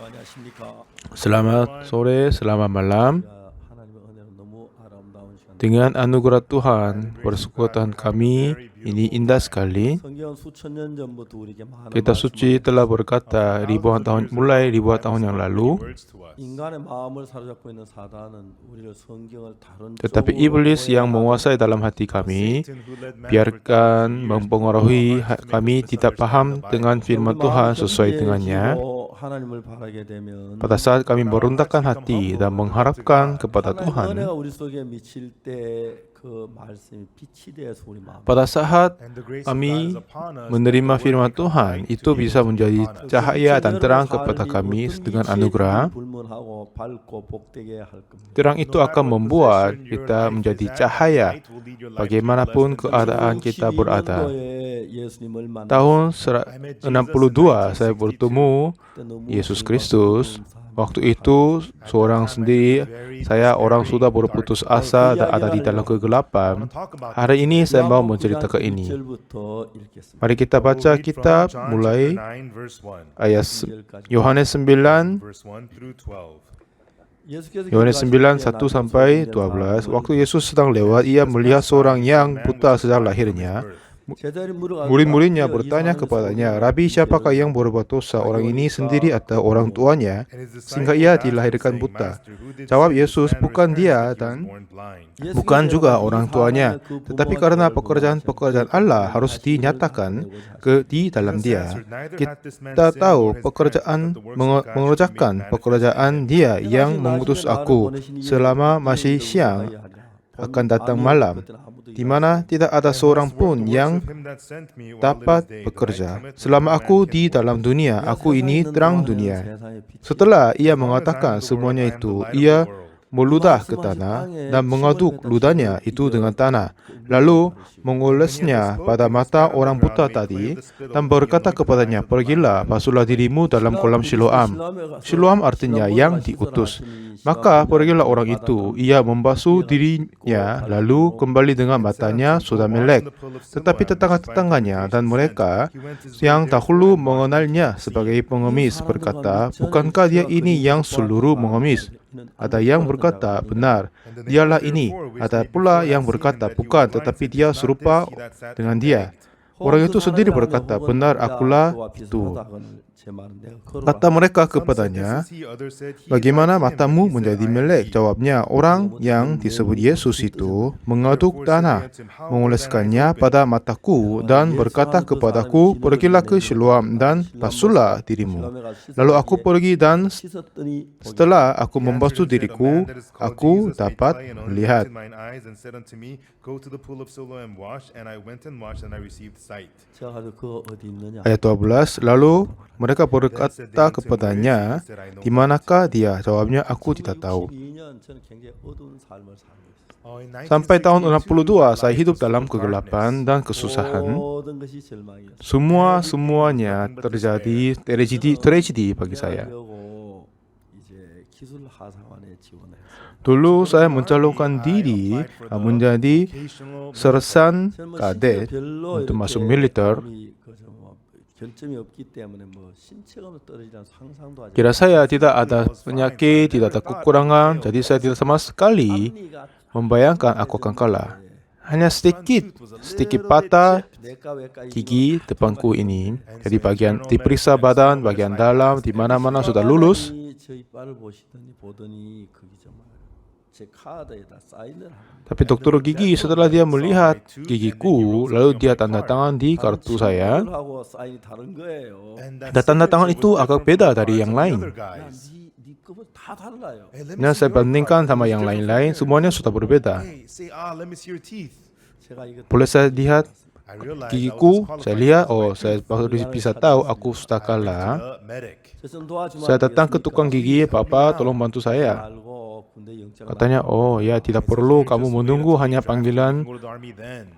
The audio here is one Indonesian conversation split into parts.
안녕하십니까. Selamat sore, selamat malam. 하나님의 은혜는 너무 아름다운 시간. Dengan anugerah Tuhan, persekutuan kami ini indah sekali. 성경은 수천 년 전부터 우리에게 많은 Kitab suci telah berkata mulai ribuan tahun yang lalu, 인간의 마음을 사로잡고 있는 사단은 우리를 성경을 다른 tetapi iblis yang menguasai dalam hati kami, biarkan mempengaruhi kami tidak paham dengan firman Tuhan sesuai dengannya. 하나님을 바라게 되면 Pada saat kami merendahkan hati dan mengharapkan kepada 하나님의 Tuhan, 은혜가 우리 속에 미칠 때 그 말씀이 빛이 되어서 우리 마음 pada saat kami menerima firman Tuhan, itu bisa menjadi cahaya dan terang kepada kami dengan anugerah. 불문하고 밝고 복되게 할 겁니다. Terang itu akan membuat kita menjadi cahaya bagaimanapun keadaan kita berada. 예수님을 만나 Tahun 62 saya bertemu Yesus Kristus. Waktu itu seorang sendiri, saya orang sudah berputus asa dan ada di dalam kegelapan. Hari ini saya mau menceritakan ini. Mari kita baca kitab mulai ayat Yohanes 9, Yohanes 9, 1 sampai 12. Waktu Yesus sedang lewat, ia melihat seorang yang buta sejak lahirnya. Murid-muridnya bertanya kepadanya, "Rabi, siapakah yang berbuat dosa, orang ini sendiri atau orang tuanya, sehingga ia dilahirkan buta?" Jawab Yesus, "Bukan dia dan bukan juga orang tuanya, tetapi karena pekerjaan-pekerjaan Allah harus dinyatakan di dalam dia. Kita tahu mengerjakan pekerjaan dia yang mengutus aku selama masih siang akan datang malam, di mana tidak ada seorang pun yang dapat bekerja. Selama aku di dalam dunia, aku ini terang dunia." Setelah ia mengatakan semuanya itu, ia meludah ke tanah dan mengaduk ludahnya itu dengan tanah, lalu mengolesnya pada mata orang buta tadi dan berkata kepadanya, "Pergilah, basuhlah dirimu dalam kolam Siloam." Siloam artinya yang diutus. Maka pergilah orang itu, ia membasuh dirinya, lalu kembali dengan matanya sudah melek. Tetapi tetangga-tetangganya dan mereka yang dahulu mengenalnya sebagai pengemis berkata, "Bukankah dia ini yang seluruh mengemis?" Ada yang berkata, "Benar, dialah ini." Ada pula yang berkata, "Bukan, tetapi dia serupa dengan dia." Orang itu sendiri berkata, "Benar, akulah itu." Kata mereka kepadanya, "Bagaimana matamu menjadi melek?" Jawabnya, "Orang yang disebut Yesus itu mengaduk tanah, mengoleskannya pada mataku dan berkata kepadaku, 'Pergilah ke Siloam dan basuhlah dirimu.' Lalu aku pergi dan setelah aku membasuh diriku, aku dapat melihat." Ayat 12, lalu mereka berkata kepadanya, "Di manakah dia?" Jawabnya, "Aku tidak tahu." Sampai tahun 62, saya hidup dalam kegelapan dan kesusahan. Semuanya tragedi bagi saya. Dulu saya mencalonkan diri menjadi sersan kadet untuk masuk militer. Kira saya tidak ada penyakit, tidak ada kekurangan, jadi saya tidak sama sekali membayangkan aku akan kalah. Hanya sedikit patah gigi depanku ini. Jadi bagian diperiksa badan, bagian dalam, di mana-mana sudah lulus. Tapi dokter gigi setelah dia melihat gigiku, lalu dia tanda tangan di kartu saya. Dan tanda tangan itu agak beda dari yang lain. Nah, saya bandingkan sama yang lain-lain, semuanya sudah berbeda. Boleh saya lihat gigiku? Saya lihat, saya baru bisa tahu aku sudah kalah. Saya datang ke tukang gigi, "Bapak, tolong bantu saya." Katanya, "Oh ya, tidak perlu kamu menunggu, hanya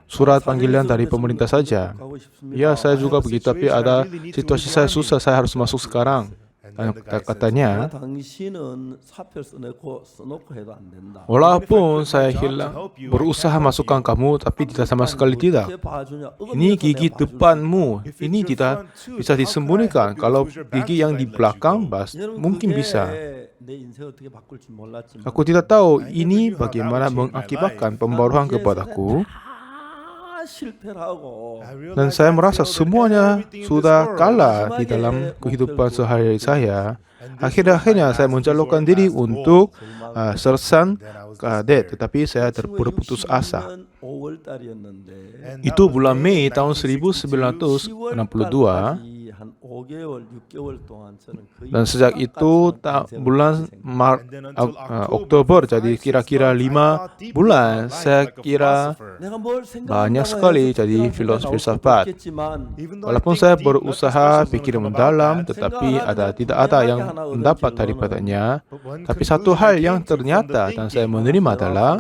surat panggilan dari pemerintah saja." Ya, saya juga begitu, tapi ada situasi saya susah, saya harus masuk sekarang. Dan katanya, 당신은 사표를 써놓고 해도 안 된다. walaupun saya berusaha masukkan kamu, tapi tidak sama sekali tidak. 어떻게 봐주냐? Ini gigi depanmu, ini tidak bisa disembunyikan. Kalau gigi yang di belakang, mungkin bisa. 내 인생 어떻게 바꿀지 몰랐지만 Aku tidak tahu ini bagaimana mengakibatkan pembaruan kepadaku. 실패를 하고 Dan saya merasa semuanya sudah kalah di dalam kehidupan sehari-hari saya. Akhirnya saya mencalonkan diri untuk sersan kadet, tetapi saya berputus asa. 5월 달이었는데 Itu bulan Mei tahun 1962. 한 5개월, 6개월 동안 저는 거의 Dan sejak itu bulan Oktober, jadi kira-kira 5 bulan saya kira 내가 뭘 banyak sekali jadi filsafat. Walaupun saya berusaha pikir mendalam, tetapi tidak ada yang mendapat daripadanya. Tapi satu hal yang ternyata dan saya menerima adalah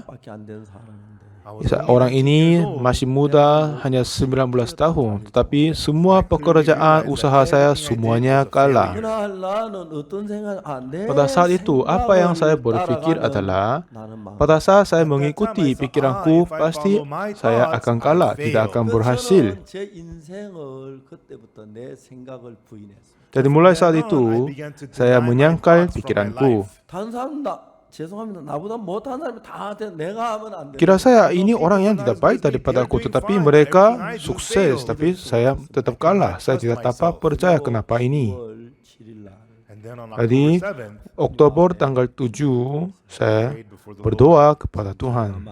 orang ini masih muda, hanya 19 tahun, tetapi semua pekerjaan usaha saya semuanya kalah. Pada saat itu, apa yang saya berpikir adalah, pada saat saya mengikuti pikiranku, pasti saya akan kalah, tidak akan berhasil. Jadi mulai saat itu, saya menyangkal pikiranku. 죄송합니다. 나보다 못한 사람이 다 내가 하면 안 돼. Kira saya ini orang yang tidak baik daripada aku, tetapi mereka sukses, tapi saya tetap kalah. Saya tidak dapat percaya kenapa ini. Jadi Oktober tanggal 7 saya berdoa kepada Tuhan.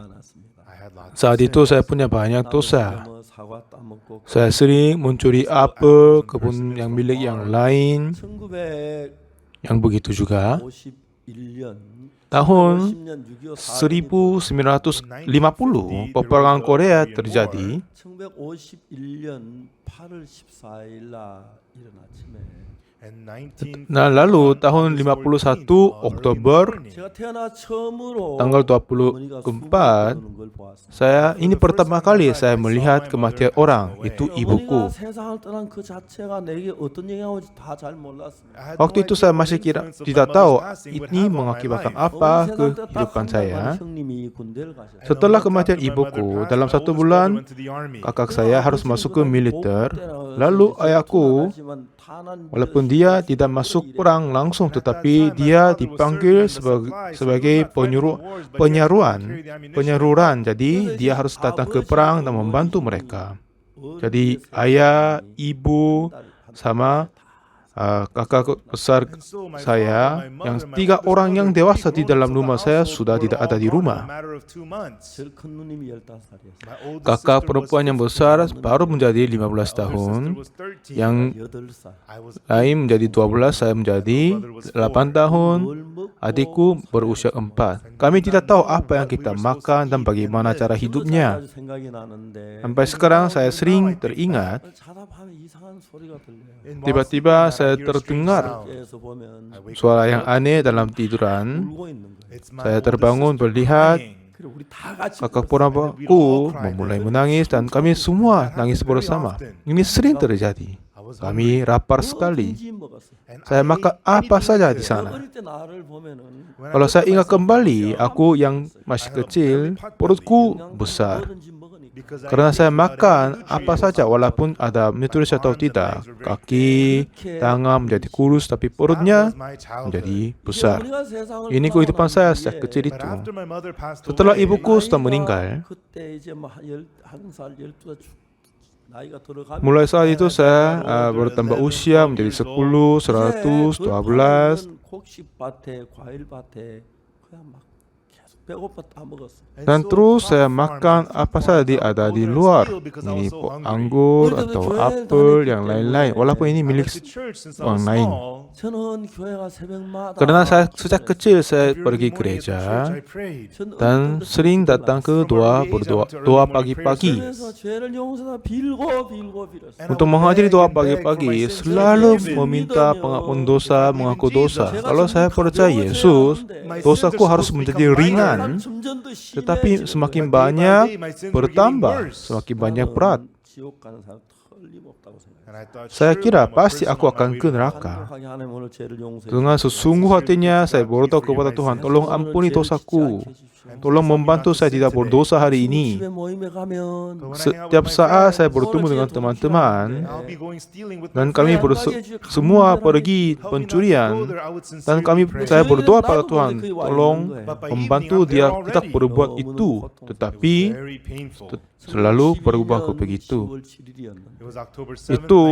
Saat itu saya punya banyak dosa. Saya sering mencuri apel kebun yang milik yang lain. Yang begitu juga tahun 1950 peperangan Korea terjadi. 1951년 8월 14일 날 이른 아침에 Nah, lalu tahun 51 Oktober 제가 태어나 처음으로 tanggal 24 saya ini pertama kali saya melihat kematian orang, itu ibuku. 세상을 떠난 그 자체가 내게 어떤 영향을 다 잘 몰랐습니다. Waktu itu saya masih tidak tahu ini mengakibatkan apa ke kehidupan saya. 형님이 군대를 가셨어요. Setelah kematian ibuku, dalam 1 bulan kakak saya harus masuk ke militer. Lalu ayahku, walaupun dia tidak masuk perang langsung, tetapi dia dipanggil sebagai penyaruran. Jadi dia harus datang ke perang dan membantu mereka. Jadi ayah, ibu, sama kakak besar saya, yang 3 orang yang dewasa di dalam rumah saya sudah tidak ada di rumah. 제일 큰 누님이 15살이었어요. Kakak perempuan yang besar baru menjadi 15 tahun, yang 8살. lain menjadi 12, saya menjadi 8 tahun, adikku berusia 4. Kami tidak tahu apa yang kita makan dan bagaimana cara hidupnya. 생각이 나는데 Sampai sekarang saya sering teringat, 자다 보면 이상한 소리가 들려요. tiba-tiba saya terdengar 에서 보면 suara yang aneh dalam tiduran. 울고 있는 거예요. Saya terbangun melihat 그리고 우리 다 같이 kakak perempuanku memulai menangis dan kami semua nangis bersama. Ini sering terjadi. Kami lapar sekali. Saya makan apa saja di sana. 어릴 때 나를 보면은 Kalau saya ingat kembali, aku yang masih kecil, perutku besar. 뭐든지 먹으니까 Karena saya makan apa saja walaupun ada nutrisi atau tidak. Kaki, tangan menjadi kurus tapi perutnya menjadi besar. 우리가 세상을 Ini kehidupan saya sejak kecil itu. Setelah ibuku sudah meninggal, 그때 이제 뭐 1살 12살 나이가 들어가면 mulai saat itu saya bertambah usia menjadi 10, 100, 12. 곡식밭에 과일밭에 그냥 막 계속 배고파 다 먹었어. Dan terus saya makan apa saja ada di luar. Ini anggur atau apel yang lain-lain. Walaupun ini milik orang lain. 저는 교회가 새벽마다 Karena saya sejak kecil saya pergi gereja dan sering datang ke doa pagi-pagi. 그래서 죄를 용서다 빌고 빌었어. Untuk menghadiri doa pagi-pagi selalu meminta pengampunan dosa, mengaku dosa. Kalau saya percaya Yesus, dosaku harus menjadi ringan. Tetapi semakin banyak bertambah, semakin banyak berat. 지옥 가는 사람 털 틀림없다고 생각해요. Saya kira pasti aku akan ke neraka. 간곡하게 하나님 오늘 죄를 용서해 Dengan sesungguh hatinya saya berdoa kepada Tuhan, tolong ampuni dosaku. Tolong membantu saya tidak berdosa hari ini. 집에 모임에 가면 Setiap saat saya bertemu dengan teman-teman dan kami semua pergi pencurian dan saya berdoa pada Tuhan, tolong membantu dia tidak berbuat itu, tetapi selalu berubah ke begitu. 10월 7일이었는데 Itu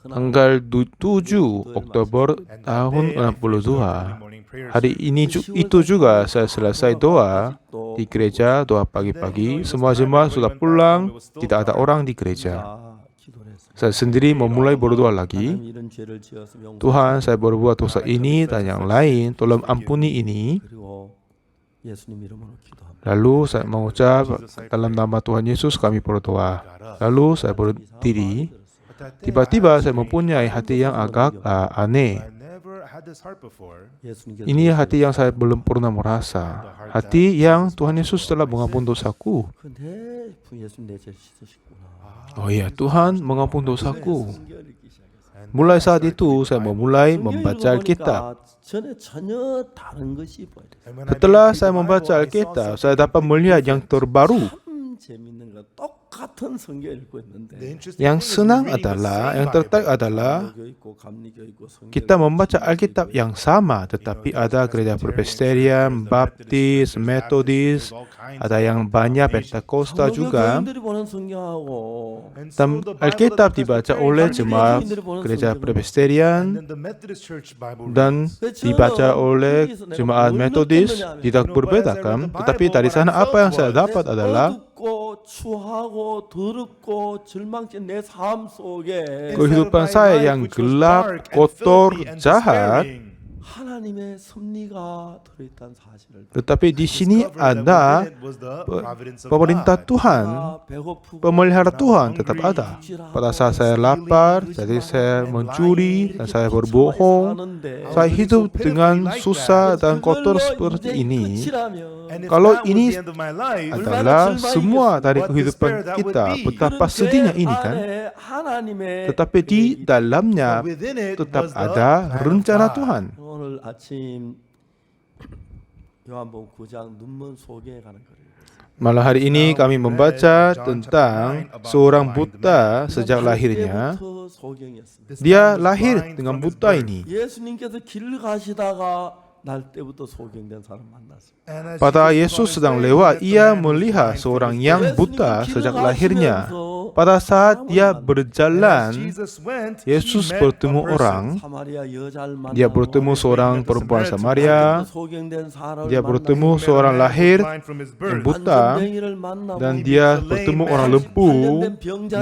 tanggal 7 Oktober tahun 62. Hari ini itu juga saya selesai doa di gereja, doa pagi-pagi. Semua jemaat sudah pulang, tidak ada orang di gereja. Saya sendiri memulai berdoa lagi. 이런 죄를 지었으면 Tuhan, saya berbuat dosa ini dan yang lain, tolong ampuni ini. 그리고 예수님 이름으로 기도합니다. Lalu saya mengucap dalam nama Tuhan Yesus kami berdoa. Lalu saya berdiri. Tiba-tiba saya mempunyai hati yang agak aneh. 예수님께서 Ini hati yang saya belum pernah merasa. Hati yang Tuhan Yesus telah mengampuni dosaku. 내 예수님 내 죄 씻으셨구나. Oh iya, Tuhan mengampuni dosaku. 성경을 읽기 시작했어요. Mulai saat itu saya memulai membaca Alkitab. 전에 전혀 다른 것이 보여요. Setelah saya membaca Alkitab, saya dapat melihat yang terbaru. 참 재밌는 거 똑같은 성경 읽고 있는데 Yang senang adalah, yang tertarik adalah 감리교 있고 감리교 있고 성경 kita membaca Alkitab yang sama, tetapi ada gereja Presbyterian, Baptis, Metodis, ada yang banyak Pentakosta juga. 교인들이 보는 성경하고 Dan Alkitab dibaca oleh jemaat gereja Presbyterian dan dibaca oleh jemaat Metodis tidak berbeda kan? Tetapi dari sana apa yang saya dapat adalah 어둡고 추하고 더럽고 절망적인 내 삶 속에 kehidupan saya yang gelap, kotor, jahat. 하나님의 섭리가 들어있다는 사실을 Tetapi di sini ada pemerintah Tuhan, pemelihara Tuhan tetap ada. Pada saat saya lapar, jadi saya mencuri dan saya berbohong. Saya hidup dengan susah dan kotor seperti ini. Kalau ini adalah semua dari kehidupan kita, betapa sedihnya ini kan? Tetapi di dalamnya tetap ada rencana Tuhan. 오늘 아침 요한복음 9장 눈먼 소경에 가는 거예요. Malam hari ini kami membaca tentang seorang buta sejak lahirnya. 때부터 소경이었습니다. Dia lahir dengan buta ini. 예수님께서 길을 가시다가 날 때부터 소경된 사람 만났어요. Pada Yesus sedang lewat, ia melihat seorang yang buta sejak lahirnya. Pada saat dia berjalan, Yesus bertemu orang. 사마리아 여자를 만나고 Dia bertemu seorang perempuan Samaria. 소경된 사람을 Dia bertemu seorang lahir yang buta. 만병이를 만나고 Dan dia bertemu orang lempu.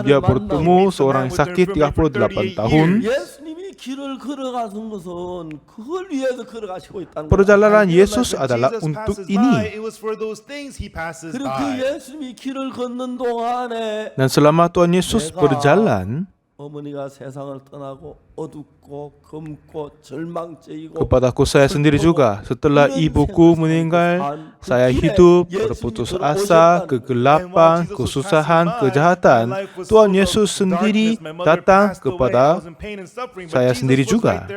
Dia bertemu seorang sakit 38 tahun. 예수님이 길을 걸어가는 것은 그걸 위해서 걸어가시고 있다는 거예요. Perjalanan Yesus adalah untuk ini. 그리고 그 예수님이 길을 걷는 동안에 Dan selama Tuhan Yesus berjalan, 어머니가 세상을 떠나고 어둡고 검고 절망적이고 kepadaku saya sendiri juga. Setelah ibuku meninggal, saya hidup berputus asa, kegelapan, kesusahan, kejahatan. Tuhan Yesus sendiri datang kepada saya sendiri juga.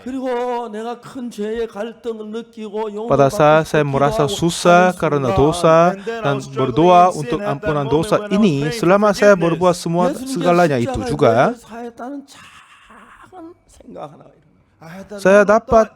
그리고 내가 큰 죄의 갈등을 느끼고 Pada saat saya merasa susah karena dosa dan berdoa untuk ampunan dosa ini, selama saya berbuat semua segalanya itu juga, saya dapat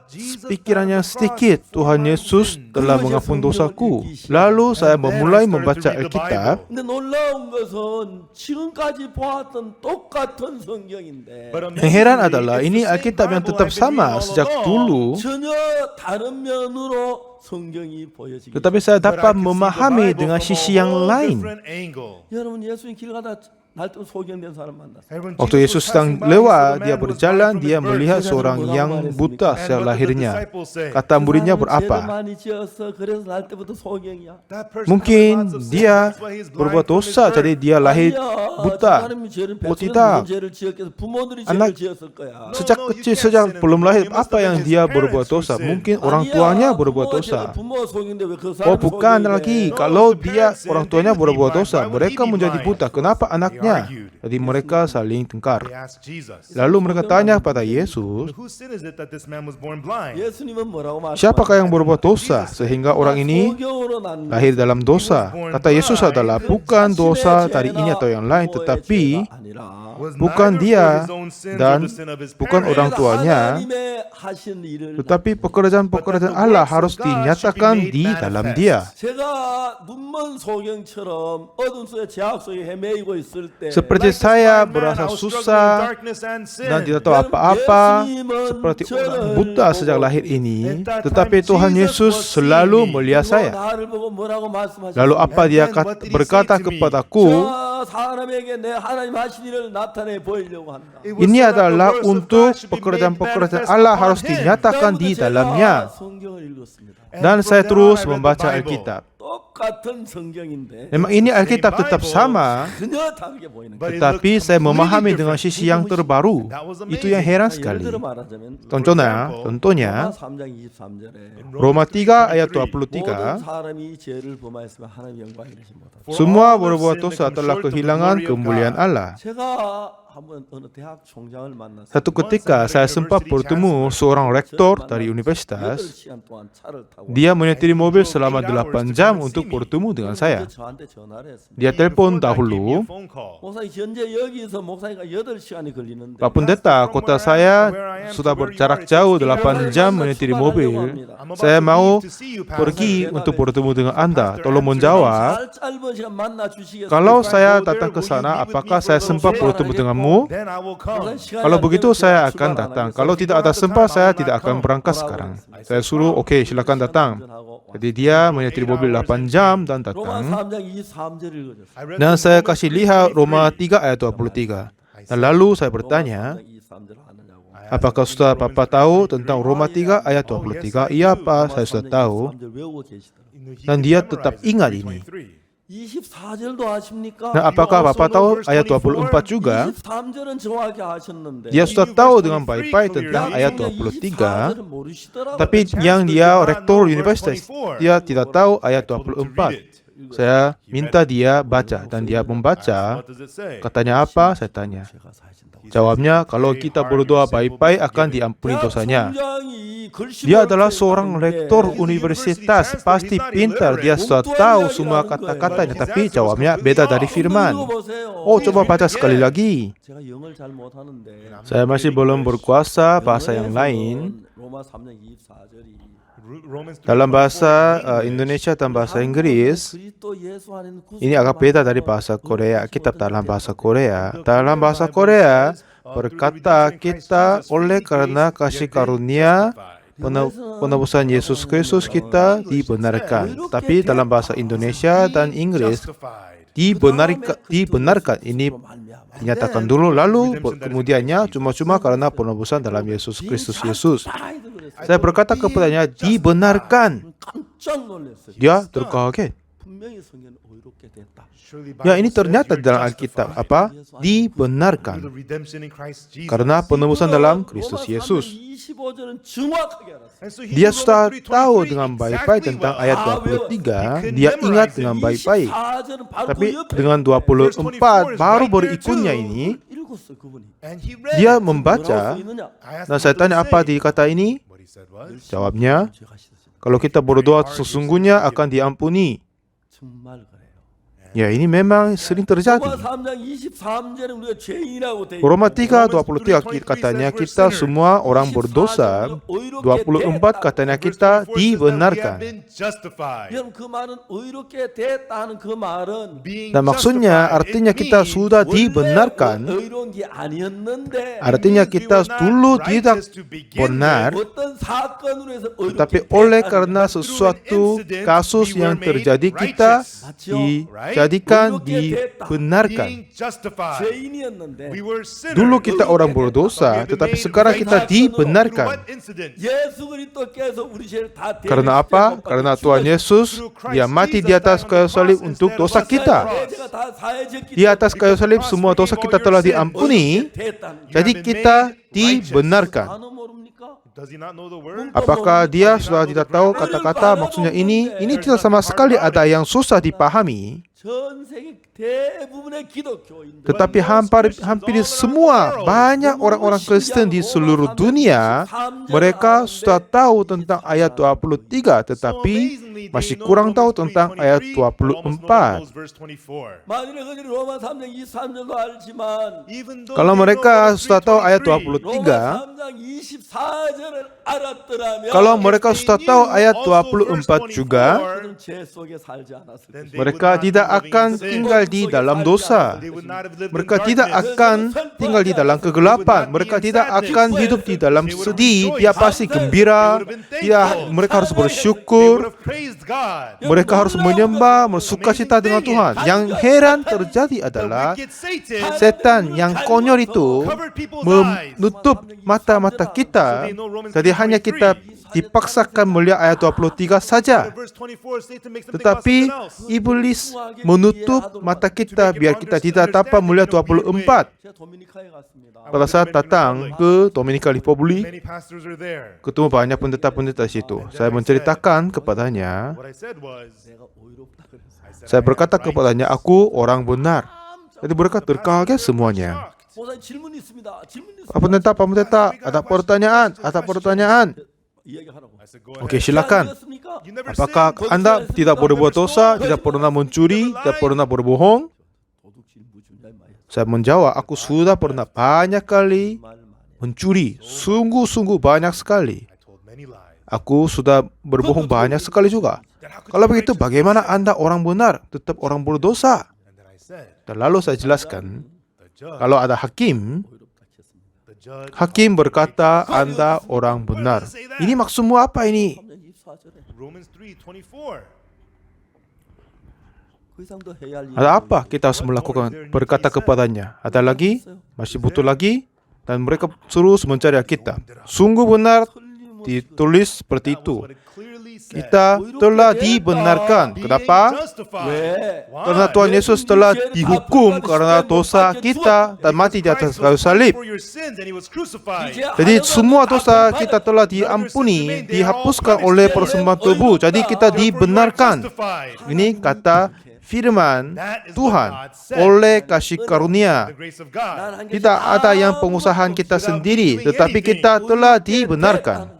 pikiran yang sedikit. Tuhan Yesus telah mengampuni dosaku. Lalu saya memulai membaca Alkitab. 근데 놀라운 것은 지금까지 보았던 똑같은 성경인데 Yang heran adalah ini Alkitab yang tetap sama sejak dulu. 전혀 다른 면으로 성경이 보여지기. Tetapi saya dapat memahami dengan sisi yang lain. 여러분 예수님 길 가다 날 때부터 소경된 사람 만났어요. Waktu Yesus sedang lewat, dia berjalan, dia melihat seorang yang buta sejak lahirnya. Kata muridnya 죄를 berapa? 많이 지었어. 그래서 날 때부터 소경이야. Mungkin dia berbuat dosa, jadi dia lahir buta. Oh tidak. Anak sejak kecil, sejak belum lahir, apa yang dia berbuat dosa? Mungkin orang tuanya berbuat dosa. Oh bukan lagi, kalau dia orang tuanya berbuat dosa, mereka menjadi buta. Kenapa anaknya pendapatnya. Jadi mereka saling tengkar. Lalu mereka tanya pada Yesus, 예수님은 뭐라고 siapakah yang berbuat dosa sehingga orang ini lahir dalam dosa? Kata Yesus adalah bukan dosa dari ini atau yang lain, tetapi bukan dia dan bukan orang tuanya, tetapi pekerjaan-pekerjaan Allah harus dinyatakan di dalam dia. 제가 눈먼 소경처럼 어둠 속에 제약 속에 헤매이고 있을 때 Seperti saya berasa susah dan tidak tahu apa-apa, seperti orang buta sejak lahir ini, tetapi Tuhan Yesus selalu melihat saya. 나를 보고 뭐라고 말씀하셨습니까? Lalu apa dia berkata kepadaku? 사람에게 내 하나님 하신 일을 나타내 보이려고 한다. Ini adalah untuk pekerjaan-pekerjaan Allah harus dinyatakan di dalamnya. 성경을 읽었습니다. Dan saya terus membaca Alkitab. 똑같은 성경인데 Memang ini Alkitab tetap sama, 전혀 다르게 보이는 거예요. tetapi saya memahami dengan sisi yang terbaru. Itu yang heran 예를 sekali. 들어 말하자면 Contohnya, 3장 23절에 Roma 3 ayat 모든 23, 사람이 죄를 범하였으면 하나님 영광을 이르지 못하다. semua berbuat dosa telah kehilangan kemuliaan Allah. 제가 한번 어느 대학 총장을 만났어요. Satu ketika saya sempat bertemu seorang rektor dari universitas. 8시간 동안 차를 타고 Dia menyetir mobil selama 8 jam untuk bertemu dengan saya. 저한테 전화를 했습니다. Dia telepon dahulu, 목사님 현재 여기서 목사님과 8시간이 걸리는데 Pak Pendeta, kota saya sudah berjarak jauh 8 jam menyetir mobil. Saya mau pergi untuk bertemu dengan Anda. Tolong menjawab, 짧은 시간 만나 주시겠어요? kalau saya datang ke sana, apakah saya sempat bertemu denganmu? Kalau begitu saya akan datang. Kalau tidak ada sempat, saya tidak akan berangkat sekarang. Saya suruh, oke, silakan datang. Jadi dia menyetir mobil 8 jam dan 로마 datang. 3장 23절을 읽어줬어요. Dan saya kasih lihat Roma 3 ayat 23. Dan lalu saya bertanya, 23절 아느냐고. apakah sudah Bapak tahu tentang Roma 3 ayat 23? Iya Pak, saya sudah tahu. 23절 외우고 계시더라고요. Dan dia tetap ingat ini. 24절도 아십니까? Nah, apakah Bapak tahu ayat 24 juga? 23절은 정확히 아셨는데 Dia sudah tahu dengan baik-baik tentang ayat 23. 24절은 모르시더라고요. Tapi yang dia rektor universitas, dia tidak tahu ayat 24. Saya minta dia baca dan dia membaca. Katanya apa? Saya tanya. 제가 사신다고. Jawabnya, kalau kita berdoa baik-baik akan diampuni dosanya. 총장이 글씨 Dia adalah seorang rektor universitas, pasti pintar. Dia sudah tahu semua kata-katanya, tapi jawabnya beda dari firman. Oh, coba baca sekali lagi. 제가 영어를 잘 못하는데 Saya masih belum berkuasa bahasa yang lain. 로마 3장 24절이 Dalam bahasa Indonesia dan bahasa Inggris, 그리스도 예수 안에는 ini agak beda dari bahasa Korea. Kitab dalam bahasa Korea. Dalam bahasa Korea berkata kita oleh karena kasih karunia penebusan Yesus Kristus kita dibenarkan. Tapi dalam bahasa Indonesia dan Inggris dibenarkan ini dinyatakan dulu, lalu kemudiannya cuma-cuma karena penebusan dalam Yesus Kristus Yesus. Saya berkata kepadanya, dibenarkan. 깜짝 놀랐어요. Dia terkaget. 분명히 성경은 의롭게 됐다. Ya, ini ternyata dalam Alkitab apa? Dibenarkan karena penebusan dalam Kristus Yesus. 25절은 정확하게 알았어요. Dia sudah tahu dengan baik-baik tentang ayat 23. Dia ingat dengan baik-baik. 24절은 바로 Tapi 그 옆에 dengan 24 baru berikutnya ini, 읽었어 그분이. dia membaca. 뭐라고 있느냐? Nah, saya tanya apa di kata ini? Jawabnya, 죄가 씻어진다. kalau kita berdoa sesungguhnya akan diampuni. 정말 그래요. Ya, ini memang sering 로마 terjadi. 3장 23절에 우리가 죄인이라고 돼. Roma 3:23 katanya kita semua orang berdosa. 24 katanya kita dibenarkan. 여러분 그 말은 의롭게 됐다는 그 말은 Dan maksudnya artinya kita sudah dibenarkan. 의로운 게 아니었는데 Artinya kita dulu tidak benar, 어떤 사건으로 해서 tapi 의롭게 oleh karena sesuatu kasus yang terjadi kita dijadikan dibenarkan. 죄인이었는데 Dulu kita orang berdosa, tetapi sekarang kita dibenarkan. 예수 그리스도께서 우리 죄를 다 Karena apa? Karena Tuhan Yesus, Dia mati di atas kayu salib untuk dosa kita. Di atas kayu salib semua dosa kita telah diampuni, jadi kita dibenarkan. Apakah dia sudah tidak tahu kata-kata maksudnya ini? Ini tidak sama sekali ada yang susah dipahami. 전 세계 대부분의 기독교인들 Tetapi hampir semua banyak orang-orang Kristen di seluruh dunia, mereka sudah tahu tentang ayat 23, tetapi masih kurang tahu tentang ayat 24. 만일에 그들이 로마 3장 23절도 알지만 Kalau mereka sudah tahu ayat 로마 23, 3장 24절을 알았더라면 kalau mereka sudah tahu ayat 24 juga, 그들은 죄 속에 살지 않았을 것이다. mereka tidak akan tinggal di dalam dosa. Mereka tidak akan tinggal di dalam kegelapan. Mereka tidak akan hidup di dalam sedih. Dia pasti gembira. Mereka harus bersyukur. Mereka harus menyembah, bersukacita dengan Tuhan. Yang heran terjadi adalah setan yang konyol itu menutup mata-mata kita. Jadi hanya kita dipaksakan melihat ayat 23 saja. Tetapi iblis menutup mata kita biar kita tidak dapat melihat 24. 제가 도미니카에 갔습니다. Pada saat datang ke Dominican Republic, ketemu banyak pendeta-pendeta di situ. Saya menceritakan kepadanya, 내가 오이롭다 그랬어요. saya berkata kepadanya, aku orang benar. Jadi mereka terkaget semuanya. 목사님 질문이 있습니다. 질문이 있습니다. Pak pendeta, ada pertanyaan. 이야기하라고. Oke, silakan. 알겠습니까? Apakah Anda tidak berbuat dosa, tidak pernah mencuri, tidak pernah berbohong? 도둑질 무준자 말이야. Saya menjawab, aku sudah pernah banyak kali 말 많이. mencuri, sungguh-sungguh banyak sekali. Aku sudah berbohong banyak sekali juga. Kalau begitu, bagaimana Anda orang benar, tetap orang berdosa? Dan lalu saya jelaskan, kalau ada hakim, 오이롭다 했습니다. hakim berkata Anda orang benar. Ini maksudmu apa ini? 3년 24절에 Romans 3:24. 그 이상 더 해야 할 Ada apa kita harus melakukan? Berkata kepadanya, ada lagi? Masih butuh lagi? Dan mereka terus mencari Alkitab. Sungguh benar ditulis seperti itu. Kita telah dibenarkan. Kenapa? 왜? Karena Tuhan Yesus telah dihukum karena dosa kita dan mati di atas kayu salib. Jadi semua dosa kita telah diampuni, dihapuskan oleh persembahan tubuh. Jadi kita dibenarkan. Ini kata firman Tuhan oleh kasih karunia. Tidak ada yang pengusahaan kita sendiri, tetapi kita telah dibenarkan.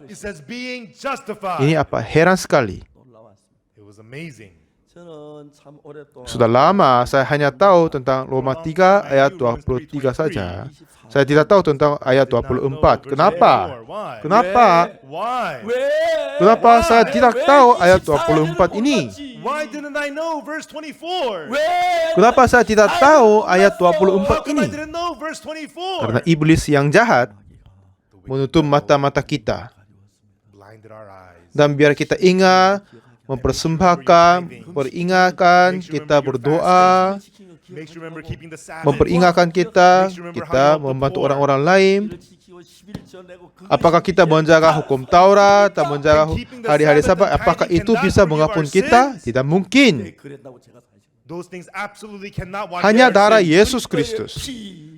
Ini apa? Heran sekali. 놀라웠습니다. 저는 참 오랫동안 Sudah lama saya hanya tahu tentang Roma 3 ayat 23 saja. Saya tidak tahu tentang ayat 24. Kenapa? Kenapa? 왜? Kenapa saya tidak tahu ayat 24 ini? Why didn't I know verse 24? 왜? Kenapa saya tidak tahu ayat 24 I ini? didn't know verse 24. Karena iblis yang jahat menutup mata-mata kita. Blinded our eyes. Dan biar kita ingat, mempersembahkan, peringatkan, kita berdoa, Make sure you remember keeping the Sabbath. memperingatkan kita membantu orang-orang lain. Apakah kita menjaga hukum Taurat dan menjaga hari-hari Sabat? Apakah itu bisa mengampuni kita? Tidak mungkin. Those things absolutely cannot wash Hanya away our darah sins. Yesus Kristus.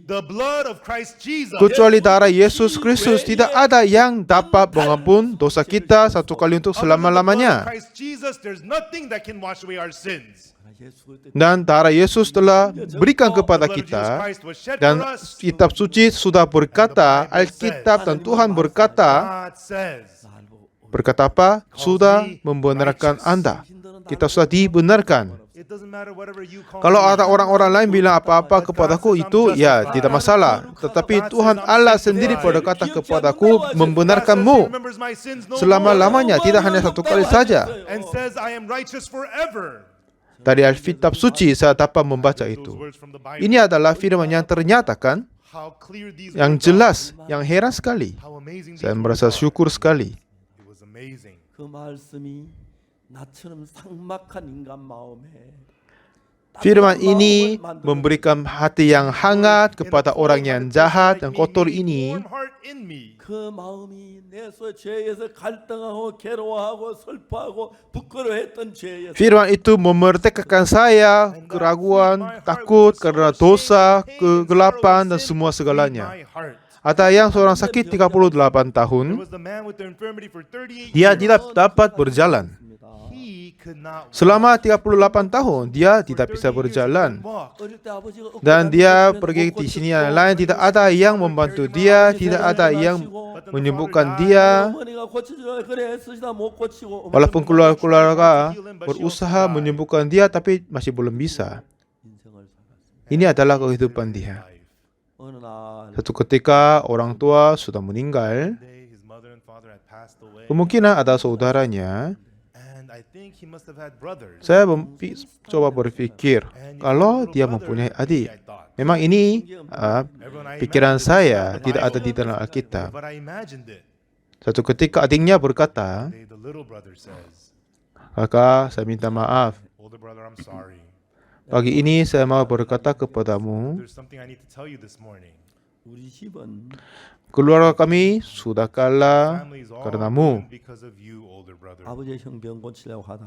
The blood of Christ Jesus. Kecuali darah Yesus Kristus, tidak ada yang dapat mengampuni dosa kita satu kali untuk Other than the blood of selama-lamanya. Christ Jesus, there's nothing that can wash away our sins. Dan darah Yesus telah berikan kepada kita, dan kitab suci sudah berkata, Alkitab dan Tuhan berkata, God says, berkata apa? Sudah membenarkan Anda. Kita sudah dibenarkan. it doesn't matter whatever you call Kalau me. ada orang-orang lain bilang apa-apa kepadaku, itu ya tidak masalah. Tetapi Tuhan Allah sendiri berkata kepadaku, membenarkanmu Remembers my sins no more. selama-lamanya, tidak hanya satu kali saja. And says I am righteous forever. Dari Alkitab suci saya dapat membaca Those itu. words from the Bible. Ini adalah firman yang ternyatakan, How clear these yang words jelas, are. yang heran sekali. How amazing Saya these merasa words are. syukur sekali. It was amazing. 그 말씀이 나처럼 삭막한 인간 마음에 Firman ini memberikan hati yang hangat kepada orang yang jahat dan kotor ini. Warm heart in me. 그 마음이 내 죄에서 갈등하고 괴로워하고 슬퍼하고 부끄러워했던 죄에서 Firman itu memerdekakan saya, keraguan, takut karena dosa, kegelapan dan semua segalanya. My heart. Ada yang seorang sakit 38 There tahun, was the man with the infirmity for 38 dia years. tidak dapat berjalan. He could not Selama 38 tahun dia tidak bisa berjalan. walk. 어릴 때 아버지가 Dan dia pergi di sini yang lain, tidak ada yang membantu dia, tidak ada yang menyembuhkan dia. 어머니가 고쳐주라 그래 쓰시다 못 고치고 Walaupun keluarga berusaha menyembuhkan dia, tapi masih belum bisa. 인생을 살았어. Ini adalah kehidupan dia. 어느 날 Satu ketika orang tua sudah meninggal, One day, his mother and father had passed away, kemungkinan ada saudaranya. and I think he must have had brothers. Saya coba berpikir, And he had a kalau little dia brother, mempunyai maybe, adik. I thought. Memang ini Everyone, I pikiran imagined it saya in the tidak ada Bible, di dalam Alkitab. but I imagined it. Satu ketika adiknya berkata, The little brother says, "Kakak, saya minta maaf. older brother, I'm sorry. Pagi ini saya mau berkata kepadamu, There's something I need to tell you this morning. 우리 집은 keluarga kami sudah kalah Family is all karenamu. ruined because of you, older brother. 아버지의 형병 고치려고 하다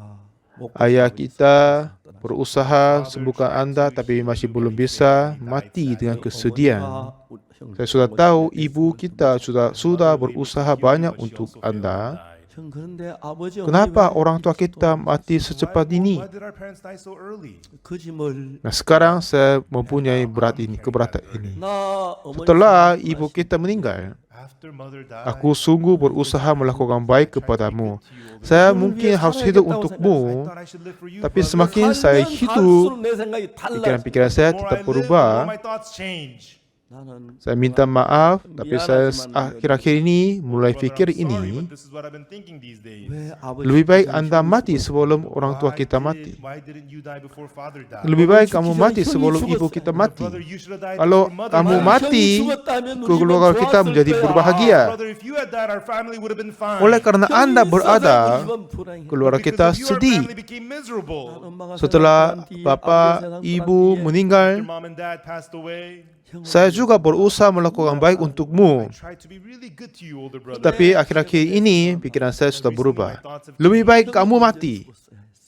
못 Ayah 고치고 kita 있었다. berusaha sembuhkan Anda, tapi masih belum bisa, mati dengan kesedihan. 어머니가 우리 형 Saya sudah 병 tahu 고치려고 ibu kita sudah berusaha banyak untuk Anda. 형 그런데 아버지 Kenapa 어머니 왜 orang tua 일찍 kita 돌아가셨어요? mati secepat ini? Why did our parents die so early? 그 짐을 Nah, sekarang saya mempunyai keberatan ini. 나 어머니 Setelah 생각나시- ibu kita meninggal, After mother died, aku sungguh berusaha melakukan baik kepadamu. Saya mungkin harus hidup untukmu, I thought I should live for you, tapi brother. semakin saya 살면 hidup, 갈수록 내 생각이 달라져. pikiran-pikiran saya The more tetap I live, the more berubah. my thoughts change. 나는 Saya minta maaf, tapi saya akhir-akhir ini mulai Brother, pikir I'm sorry, ini, but this is what I've been thinking these days. 왜 아버지 lebih baik 죽기 Anda 전에 mati 죽었어? sebelum orang tua kita mati. Why didn't you die before father died? Lebih baik kamu mati sebelum ibu kita mati. Brother, you should have died Kalau before mother kamu died. mati, 형이 죽었다면 우리 keluarga 집은 kita 좋았을 menjadi 거야. berbahagia. Brother, if you had died, our family would have been fine. Oleh karena 형이 Anda 있어서 berada, 우리 집은 불행해. keluarga Because kita of you, our sedih. family became miserable. 엄마가 Setelah 생각한 뒤, bapak, 아버지 ibu 생각한 뒤에 meninggal, Your mom and dad passed away. 형은 saya juga berusaha melakukan baik untukmu. I tried to be really good to you, older brother. Tapi akhir-akhir ini pikiran saya sudah berubah. Lebih baik kamu mati.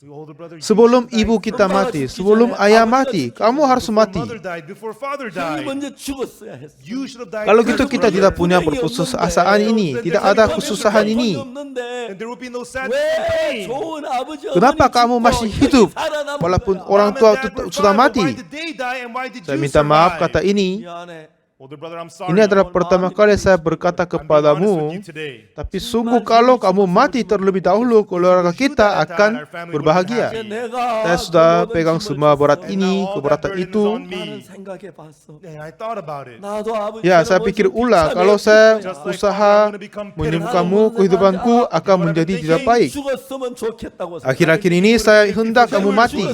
Older brother, you Sebelum should have ibu died kita before mati, sebelum ayah mati, kamu harus mati. mother died, before father 형이 died. 먼저 죽었어야 했어. You should have died Kalau first, gitu kita brother. tidak punya perpustakaan ini, tidak ada kesusahan ini. 없는데 And there would be no sadness 왜 and pain. 좋은 아버지 Kenapa 어머니 kamu 죽고 masih 형이 hidup 살아남은 walaupun 거야? orang Mom tua and dad were sudah fine, but mati? why did they die and why did Saya you minta maaf survive? kata ini. 미안해. Older brother, I'm sorry. Ini adalah pertama kali saya berkata I'm being honest with kepadamu. you today. Tapi sungguh kalau kamu mati terlebih dahulu, keluarga kita akan berbahagia. Saya sudah pegang semua berat ini, keberatan itu. 나는 생각해 봤어. And I thought about it. 나도 아버지 Ya, saya pikir ulang, kalau saya usaha menyembuhkanmu, kehidupanku akan menjadi tidak baik. 죽었으면 좋겠다고 Akhir-akhir ini saya hendak kamu mati.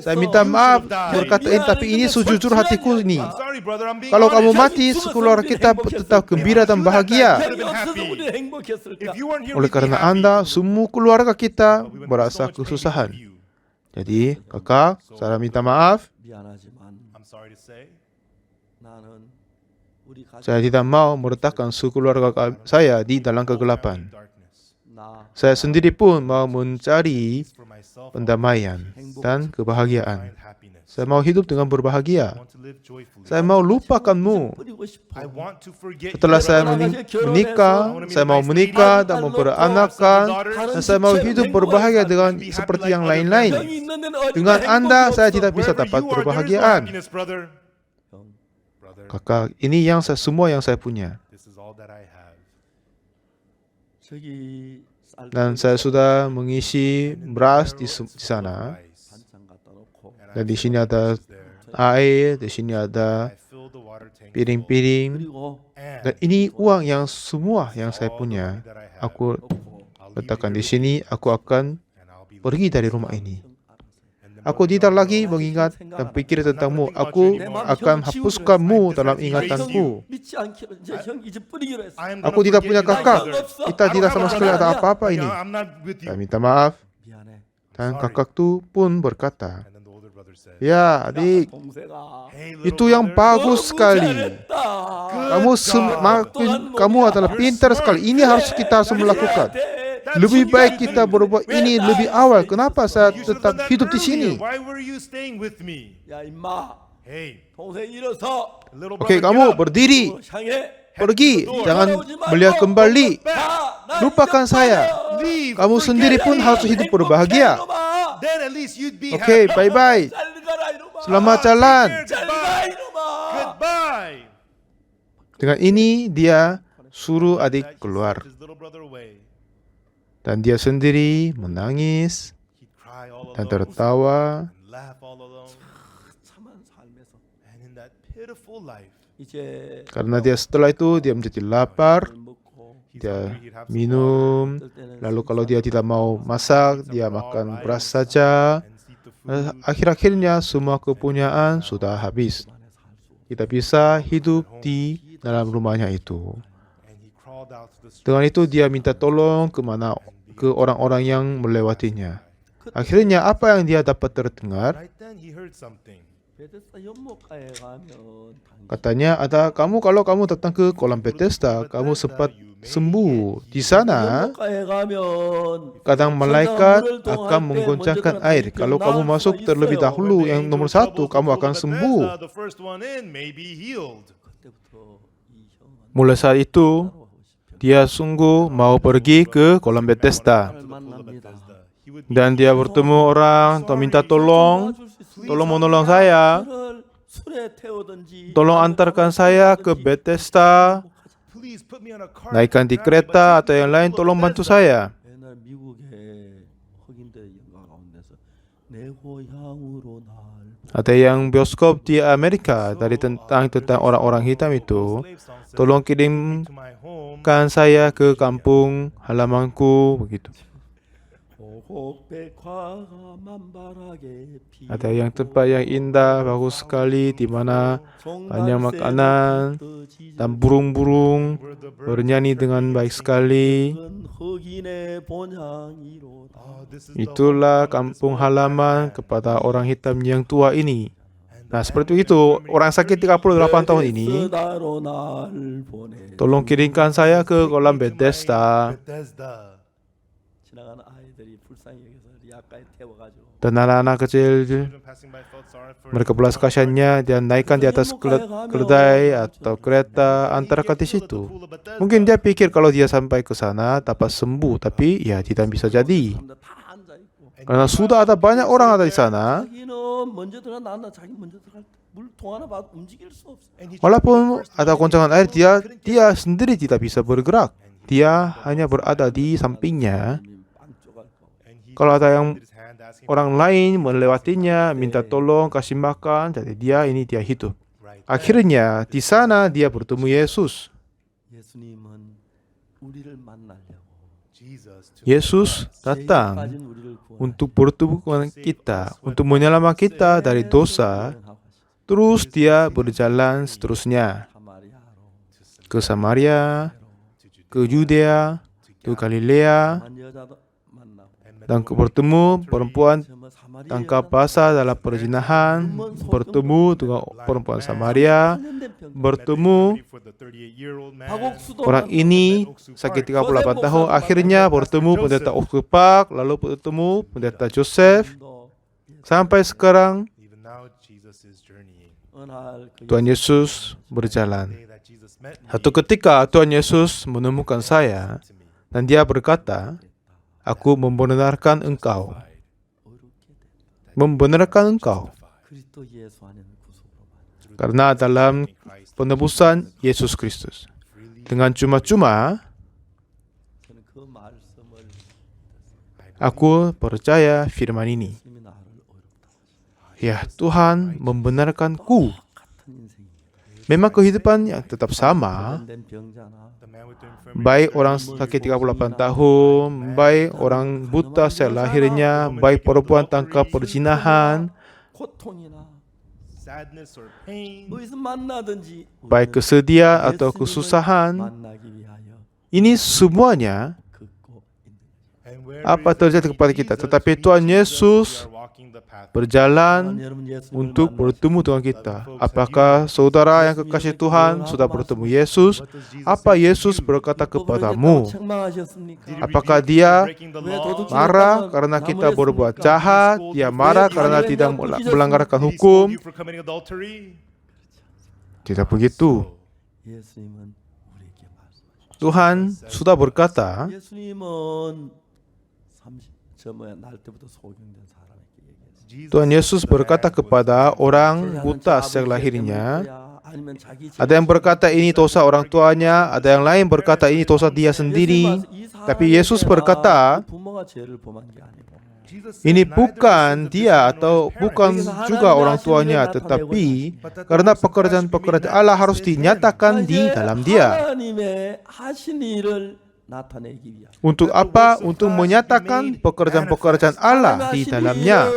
Saya minta maaf berkata ini, tapi ini sejujur hatiku ini. I'm sorry, brother. I'm being Kalau honest. kamu mati, sekeluarga kita tetap gembira dan bahagia. 형이 없어서 우리 행복했을까? If you weren't here, Oleh we'd be karena happy. Anda, semua keluarga kita But we went through so merasa much pain kesusahan. because of you. Jadi, kakak, saya minta maaf. 미안하지만 I'm sorry to say. 나는 우리 가족 Saya tidak mau meletakkan sekeluarga saya di dalam kegelapan. Darkness. 나 Saya sendiri pun mau mencari For myself, pendamaian dan kebahagiaan. find happiness. Saya mau hidup dengan I berbahagia. want to live joyfully. Saya mau lupakanmu. 버리고 싶어. I want to forget Setelah you, saya brother. menikah, saya mau menikah dan memperanakan, dan saya mau hidup berbahagia dengan seperti yang lain-lain. 형이 있는 데는 어디가 Dengan Anda, 행복이 saya 없어. tidak bisa Wherever dapat you are, there is no berbahagiaan. happiness, brother. 형, Brother, Kakak, ini yang semua yang saya punya. this is all that I have. 저기 쌀 Dan saya sudah mengisi beras di sana. 반찬 갖다 놓고 Dan di sini ada air, di sini ada piring-piring. 그리고 Dan ini uang yang semua yang saya punya. Aku letakkan di sini, aku akan pergi dari rumah ini. Aku tidak lagi mengingat dan pikir tentangmu. Aku akan hapuskanmu dalam ingatanku. 믿지 않기로 이제 형 이제 뿌리기로 했어. Aku tidak punya kakak. Kita tidak sama sekali ada apa-apa ini. Saya minta maaf. 미안해. Dan kakak tu pun berkata, ya adik, 동생아. itu yang bagus sekali. 잘했다. Kamu adalah pintar sekali. Ini harus kita harus melakukan. Lebih baik kita berbuat ini lebih awal. Kenapa saya tetap hidup di sini? Why were you staying with me? 야 임마. Hey, 동생 일어서. little Oke, brother, kamu get up. berdiri, 향해. pergi, jangan melihat kembali. 나 Lupakan saya. Leave. Kamu sendiri pun harus hidup berbahagia. then at least you'd be Oke, happy. bye-bye. 잘 가라 이놈아. Selamat Take jalan. care, 잘 가 goodbye. 이놈아. Goodbye. Dengan ini dia suruh That adik he keluar. sent his little brother away. Dan dia sendiri menangis He'd cry all dan alone tertawa. and laugh all alone. 참한 삶에서 And in that pitiful life, 이제 Karena dia setelah itu dia menjadi lapar, 먹고 he's dia hungry, he'd have some water minum. Lalu kalau dia tidak mau masak, dia makan beras saja. and eat the food. Akhir-akhirnya semua kepunyaan sudah habis. Tidak bisa hidup di dalam rumahnya itu. And he crawled out to the street. Dengan itu dia minta tolong ke orang-orang yang melewatinya. Akhirnya apa yang dia dapat terdengar? Right then he heard something. 베데스다 연못가에 가면 당신 Katanya kalau kamu datang ke kolam Bethesda, kamu sempat sembuh. Di sana 연못가에 가면 kadang malaikat akan menggoncangkan air. Kalau kamu masuk terlebih dahulu, yang nomor satu kamu akan sembuh. The first one in may be healed. 그때부터 이 형은 Mulai saat itu 따라가고 싶죠. dia sungguh mau pergi ke kolam Bethesda. 사람을 만납니다. He would Dan dia bertemu orang, minta tolong menolong saya. 저를 술에 태우든지 Tolong antarkan saya ke Bethesda, please put me on a car. naikkan di kereta atau yang lain, tolong bantu saya. 옛날 미국의 흑인들의 영화 가운데서 내 고향으로 날 Ada yang bioskop di Amerika tentang orang-orang hitam itu. Tolong kirimkan To my home. saya ke kampung halamanku, begitu. 호곡백화가 만발하게 피 Ada yang tempat yang indah, bagus sekali, di mana banyak makanan dan burung-burung bernyanyi dengan baik sekali. 흑인의 본향이로다. Oh, this is the Itulah kampung halaman kepada orang hitam yang tua ini. Nah, seperti itu, orang sakit 38 tahun ini, 베데스다로 날 보내. tolong kirimkan saya ke kolam Bethesda. Bethesda. 지나가는 아이들이 불쌍히 여기서 약가에 태워가지고 Dan anak-anak kecil, Children passing by felt sorry for mereka belas kasihannya, dia naikkan di atas keledai atau kereta, antarkan di situ. Mungkin dia pikir kalau dia sampai ke sana dapat sembuh, tapi ya tidak bisa jadi. 사람들 다 앉아 있고 Karena sudah ada banyak orang ada di sana. 자기는 먼저 들어가 나나 자기 먼저 들어갈 때 물통 하나 봐 움직일 수 없어. Walaupun ada goncangan air, dia sendiri tidak bisa bergerak. Dia hanya berada di sampingnya. 빵 쪼갈 거. Kalau ada yang orang lain melewatinya, minta tolong, kasih makan, jadi dia hidup. Akhirnya di sana dia bertemu Yesus. 예수님은 우리를 만나려고 Yesus datang 죄에 빠진 우리를 구원하려고 untuk bertemu dengan kita, untuk menyelamatkan kita dari dosa. Terus dia berjalan seterusnya 사마리아로 ke Samaria, ke Yudea, ke Galilea, 한 여자도 만나고 dan bertemu perempuan 정말 사마리아 tangkap basah dalam perzinahan, bertemu dengan perempuan Samaria, bertemu orang ini sakit 38 tahun, akhirnya bertemu pendeta Okupak, lalu bertemu pendeta Joseph, sampai sekarang Tuhan Yesus berjalan. Satu ketika Tuhan Yesus menemukan saya dan dia berkata, aku membenarkan engkau. Membenarkan engkau. 그리스도 예수 안에는 구속으로 Karena dalam penebusan Yesus Kristus. Dengan cuma-cuma 저는 그 말씀을 aku percaya firman ini. 주님이 나를 어렵다. Ya, Tuhan membenarkanku. 같은 인생입니다. Memang kehidupan yang tetap sama. 된 병자나 Baik orang sakit 38 tahun, baik orang buta sejak lahirnya, baik perempuan tangkap perzinahan, 고통이나 sadness or pain. 어디서 만나든지 baik kesedihan atau kesusahan, 만나기 위하여 ini semuanya 걷고 있는 And wherever apa is terjadi kepada kita. Tetapi Tuhan Yesus we are walking the path. berjalan 여러분 예수님을 untuk 만나시- bertemu dengan kita. Apakah saudara yang kekasih Tuhan sudah bertemu Yesus? Apa Yesus berkata kepadamu? 책망하셨습니까? Apakah dia Breaking the 왜 law. 도둑질을 marah 했다가 karena kita 나무에 berbuat 씁니까? jahat? Dia marah karena tidak melanggarkan Did he hukum? scold you for committing adultery? Tidak begitu. 예수님은 우리에게 말씀하셨습니다. Tuhan sudah berkata, 예수님은 날 때부터 소경된 사람에게 얘기했어요. Tuhan Yesus berkata kepada orang buta sejak lahirnya. Ada yang berkata ini dosa orang tuanya, ada yang lain berkata ini dosa dia sendiri. Tapi Yesus berkata, ini bukan dia atau bukan juga orang tuanya, tetapi karena pekerjaan-pekerjaan Allah harus dinyatakan di dalam dia. Untuk apa? Untuk menyatakan pekerjaan-pekerjaan Allah di dalamnya.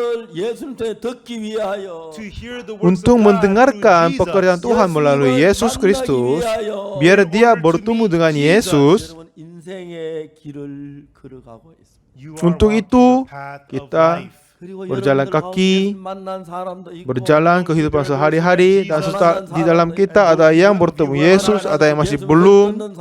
Untuk mendengarkan pekerjaan Tuhan melalui Yesus Kristus, biar dia bertemu dengan Yesus. Untuk itu, kita berjalan kaki, berjalan kehidupan sehari-hari, dan di dalam kita ada yang bertemu Yesus, ada yang masih belum,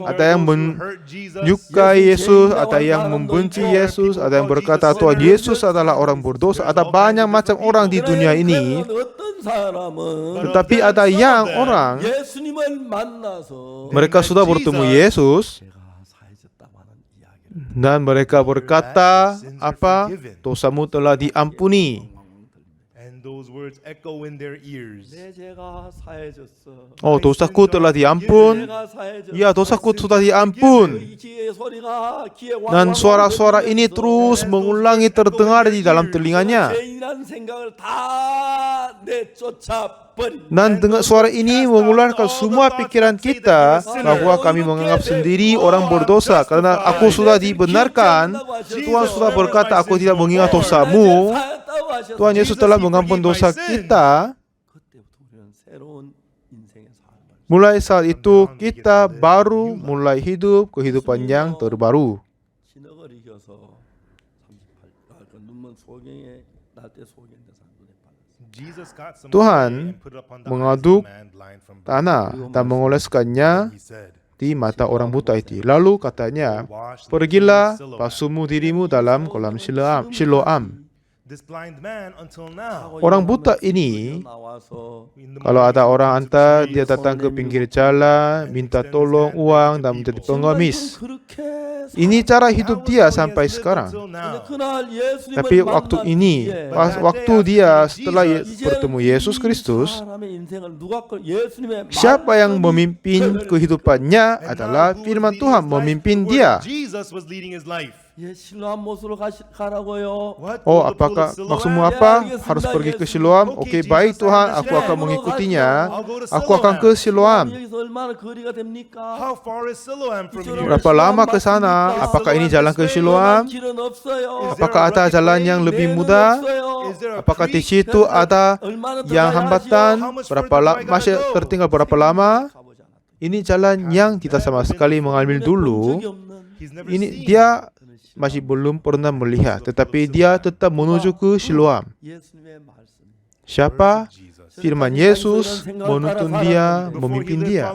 ada yang menyukai Yesus, ada yang membenci Yesus, ada yang berkata Tuhan Yesus adalah orang berdosa. Ada banyak macam orang di dunia ini. Tetapi ada yang orang, mereka sudah bertemu Yesus, dan mereka berkata, apa? Dosamu telah diampuni. Oh, dosaku telah diampun. Ya, dosaku sudah diampun. Dan suara-suara ini terus mengulangi terdengar di dalam telinganya. Dan dengan suara ini mengeluarkan semua pikiran kita bahwa kami menganggap sendiri orang berdosa karena aku sudah dibenarkan. Tuhan sudah berkata, aku tidak mengingat dosamu. Tuhan Yesus telah mengampun dosa kita. Mulai saat itu kita baru mulai hidup kehidupan yang terbaru. Tuhan mengaduk tanah dan mengoleskannya di mata orang buta itu. Lalu katanya, pergilah basuhmu dirimu dalam kolam Siloam. Orang buta ini, kalau ada orang antar, dia datang ke pinggir jalan, minta tolong uang dan menjadi pengemis. Ini cara hidup dia sampai sekarang. Tapi waktu ini, waktu dia setelah bertemu Yesus Kristus, siapa yang memimpin kehidupannya adalah firman Tuhan memimpin dia. Oh, apakah maksudmu apa? Harus pergi ke Siloam? Oke, baik Tuhan, aku akan mengikutinya. Aku akan ke Siloam. Berapa lama ke sana? Apakah ini jalan ke Siloam? Apakah ada jalan yang lebih mudah? Apakah di situ ada yang hambatan? Masih tertinggal berapa lama? Ini jalan yang tidak sama sekali mengambil dulu. Ini dia masih belum pernah melihat, tetapi dia tetap menuju ke Siloam. Siapa? Firman Yesus menuntun dia, memimpin dia.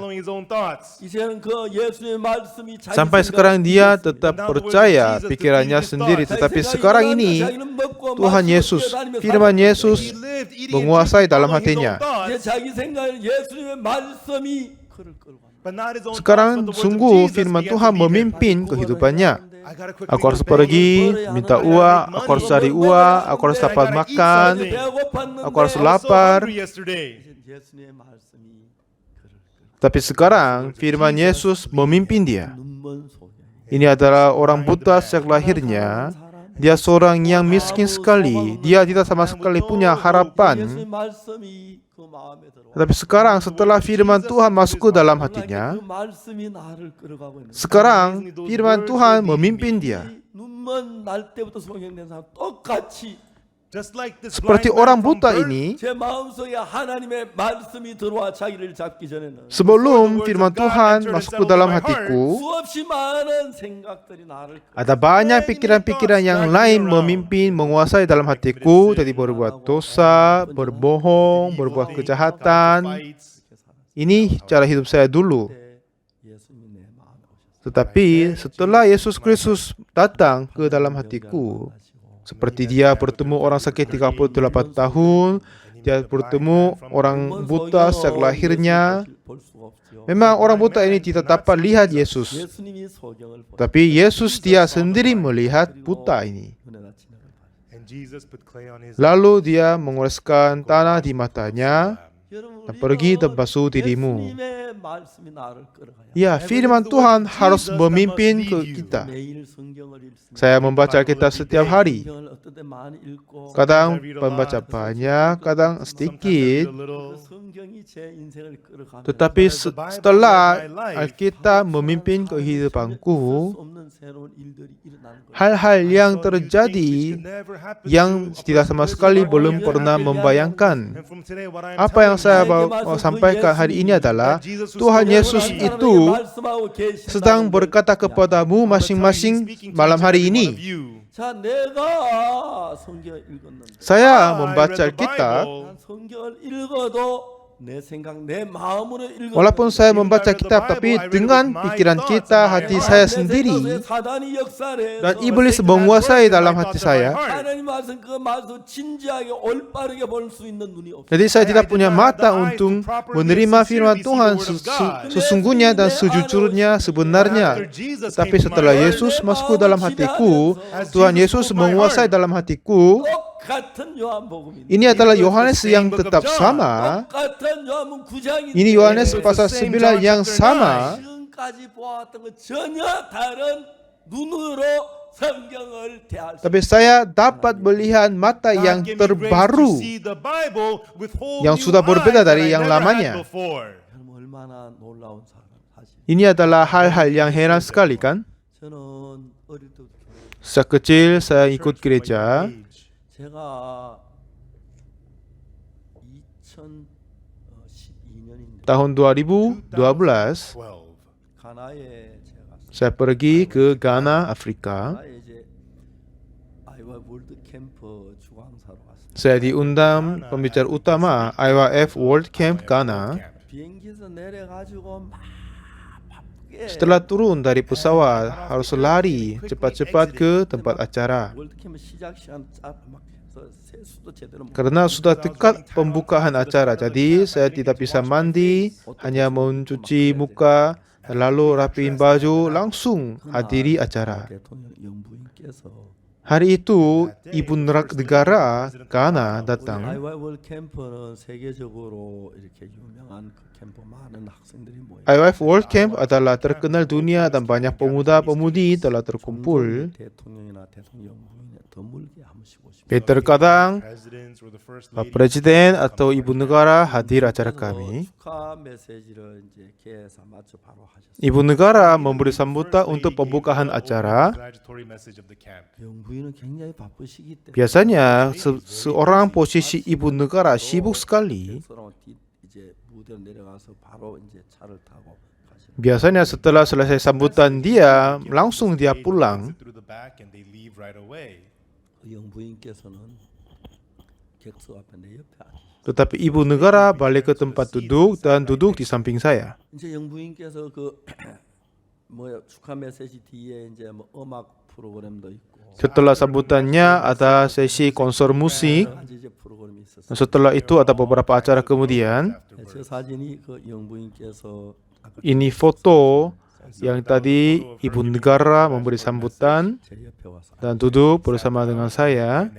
Sampai sekarang dia tetap percaya pikirannya sendiri, tetapi sekarang ini Tuhan Yesus, firman Yesus menguasai dalam hatinya. Sekarang sungguh firman Tuhan memimpin kehidupannya. Aku harus pergi, minta uang, aku harus cari uang, aku harus dapat makan, aku harus lapar. Tapi sekarang firman Yesus memimpin dia. Ini adalah orang buta sejak lahirnya. Dia seorang yang miskin sekali. Dia tidak sama sekali punya harapan. Tapi sekarang setelah firman Tuhan masuk ke dalam hatinya, sekarang firman Tuhan memimpin dia. Seperti orang buta ini, sebelum firman Tuhan masuk ke dalam hatiku, ada banyak pikiran-pikiran yang lain memimpin, menguasai dalam hatiku. Jadi berbuat dosa, berbohong, berbuat kejahatan. Ini cara hidup saya dulu. Tetapi setelah Yesus Kristus datang ke dalam hatiku, Seperti dia bertemu orang sakit 38 tahun, dia bertemu orang buta sejak lahirnya. Memang orang buta ini tidak dapat lihat Yesus, 예수님이 소경을 보라. tapi Yesus dia sendiri melihat buta ini. 은혜가 지나갈 바라. And Jesus put clay on his Lalu dia mengoleskan tanah di matanya 여러분, dan pergi dan basuh dirimu. 예수님의 말씀이 나를 끌어가야. Ya, firman Tuhan harus memimpin ke kita. 매일 성경을 읽습니다. Saya membaca Alkitab setiap hari. 성경을 어떨 때 많이 읽고 Kadang membaca banyak, kadang sedikit. 그 성경이 제 인생을 끌어가면 Tetapi setelah Alkitab memimpin kehidupanku, 수 없는 새로운 일들이 일어나는 거예요. hal-hal yang terjadi yang tidak sama sekali belum pernah membayangkan. Apa yang saya sampaikan hari ini adalah Tuhan Yesus itu sedang berkata kepadamu masing-masing malam hari ini. 자, 내가 성경을 읽었는데 Saya membaca Alkitab. 난 성경을 읽어도 내 생각, 내 마음으로 읽어. Walaupun saya membaca kitab, tapi dengan pikiran kita, hati saya sendiri, 사단이 역사를 dan iblis menguasai dalam hati saya. 하나님 말씀 그 말씀 진지하게 올바르게 볼 수 있는 눈이 없어요. Jadi saya tidak punya mata untuk menerima firman Tuhan sesungguhnya dan sejujurnya, sebenarnya. Tapi setelah Yesus masuk ke dalam hatiku, Tuhan Yesus menguasai dalam hatiku. 똑같은 요한복음인데 Ini adalah Yohanes yang tetap sama. 똑같은 요한복음 9장인데 Ini Yohanes pasal 9 yang sama. 지금까지 보았던 것 전혀 다른 눈으로 성경을 대할 수 Tapi saya dapat melihat mata yang terbaru, yang sudah berbeda dari yang lamanya. 여러분 얼마나 놀라운 사실. Ini adalah hal-hal yang heran sekali kan? 저는 어릴 때부터 Sejak kecil saya ikut gereja. 제가 2012년인데 Tahun 2012 가나에 제가 saya pergi ke Ghana, Afrika. 가나에 이제 아이와 월드 캠프 주광사로 갔습니다. Saya diundang pembicara utama IYF World Camp Ghana. 비행기에서 내려가지고 막 바쁘게 Setelah turun dari pesawat, harus lari cepat-cepat ke tempat acara. 월드 캠프 시작 시간 막 해서 세수도 제대로 못 Karena sudah dekat pembukaan acara, jadi saya tidak bisa mandi, hanya mencuci muka, lalu rapiin baju, langsung hadiri acara. 대통령 영부인께서 Hari itu, Ibu Negara Ghana datang. 아이와 월드 캠프는 세계적으로 이렇게 유명한 그 캠프 많은 학생들이 모여 IYF World Camp adalah terkenal dunia dan banyak pemuda-pemudi telah terkumpul. 대통령이나 대통령 영부인에 더 멀게 한 번씩 오시고 Terkadang Pak Presiden atau Ibu Negara hadir acara kami. 축하 메시지를 이제 개사 맞춰 바로 하셨어요. Ibu Negara memberi sambutan untuk pembukaan acara. 영부인은 굉장히 바쁘시기 때문에 Biasanya seorang posisi Ibu Negara sibuk sekali. 이제 무대로 내려가서 바로 이제 차를 타고 가시고 Biasanya setelah selesai sambutan dia, langsung dia pulang. 그 영부인께서는 객석 앞에 내 옆에 앉으셨어요. Tetapi Ibu Negara balik ke tempat duduk dan duduk di samping saya. 이제 영부인께서 그 뭐야 축하 메시지 뒤에 이제 뭐 음악 프로그램도 있고 Setelah sambutannya ada sesi konser musik. 여러 가지 이제 프로그램이 있었어요. Setelah itu ada beberapa acara kemudian. 저 사진이 그 영부인께서 아까 Ini foto yang tadi Ibu Negara memberi sambutan 제 옆에 와서 dan duduk bersama dengan saya.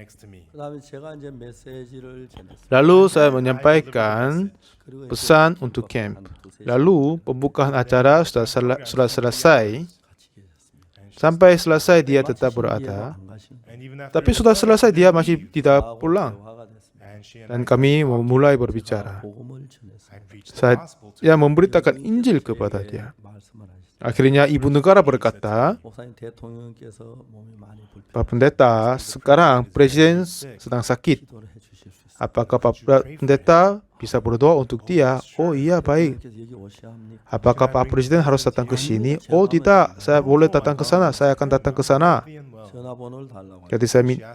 그다음에 제가 이제 메시지를 전했어요. Lalu saya menyampaikan 그리고 pesan untuk camp. Lalu pembukaan acara sudah selesai. 같이 계셨습니다. Sampai selesai dia tetap berada. 안 가시는 Tapi sudah selesai dia masih tidak pulang. 대화가 됐습니다. Dan kami mulai berbicara. 복음을 전했어요. Saya memberitakan Injil kepada dia. 말씀을 하시죠. Akhirnya Ibu Negara berkata, 목사님 대통령께서 몸이 많이 불편. Pak Pendeta, sekarang Presiden sedang sakit. 기도를 해주실 수 있어요. Apakah Pak Pendeta bisa berdoa untuk dia? Oh iya, baik. 그래서 여기 오셔야 합니까? Apakah Pak Presiden harus datang ke sini? Oh tidak, saya boleh datang ke sana. Saya akan datang ke sana. 전화번호를 달라고. Jadi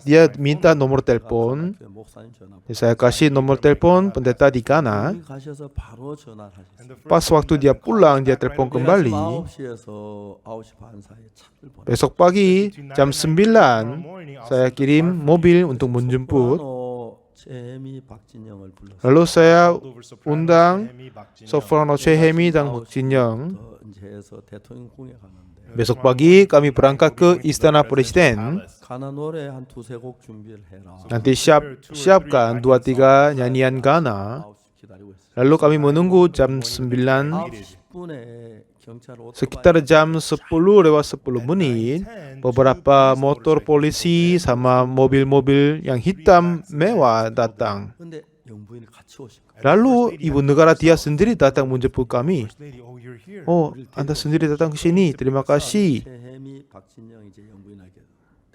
dia minta nomor telepon. 목사님 전화번호. Saya kasih nomor telepon pendeta di Ghana. 여기 가셔서 바로 전화를 하셨어요. Pas waktu dia pulang, dia telepon kembali. 9시에서 9시 반 사이에 차를 보내. Besok pagi jam 9 saya kirim mobil untuk menjemput. 최혜미 박진영을 불렀어요. Lalu saya undang soprano Chehemi dan Jinyoung. 이제 해서 대통령궁에 가는데 Besok pagi kami berangkat ke Istana Presiden. 가나 노래 한 두세 곡 준비를 해라. Nanti siapkan 2-3 nyanyian Ghana. 9시 기다리고 있어요. Lalu kami menunggu jam 9. 9시 10분에 경찰 오토바이 Sekitar jam 10 lewat 10 menit, beberapa motor polisi sama mobil-mobil yang hitam mewah datang. 근데 영부인이 같이 오신 거예요. Lalu ibu negara dia sendiri datang menjemput kami. Oh, Anda sendiri datang ke sini. Terima kasih. 최혜미 박진영 이제 영부인에게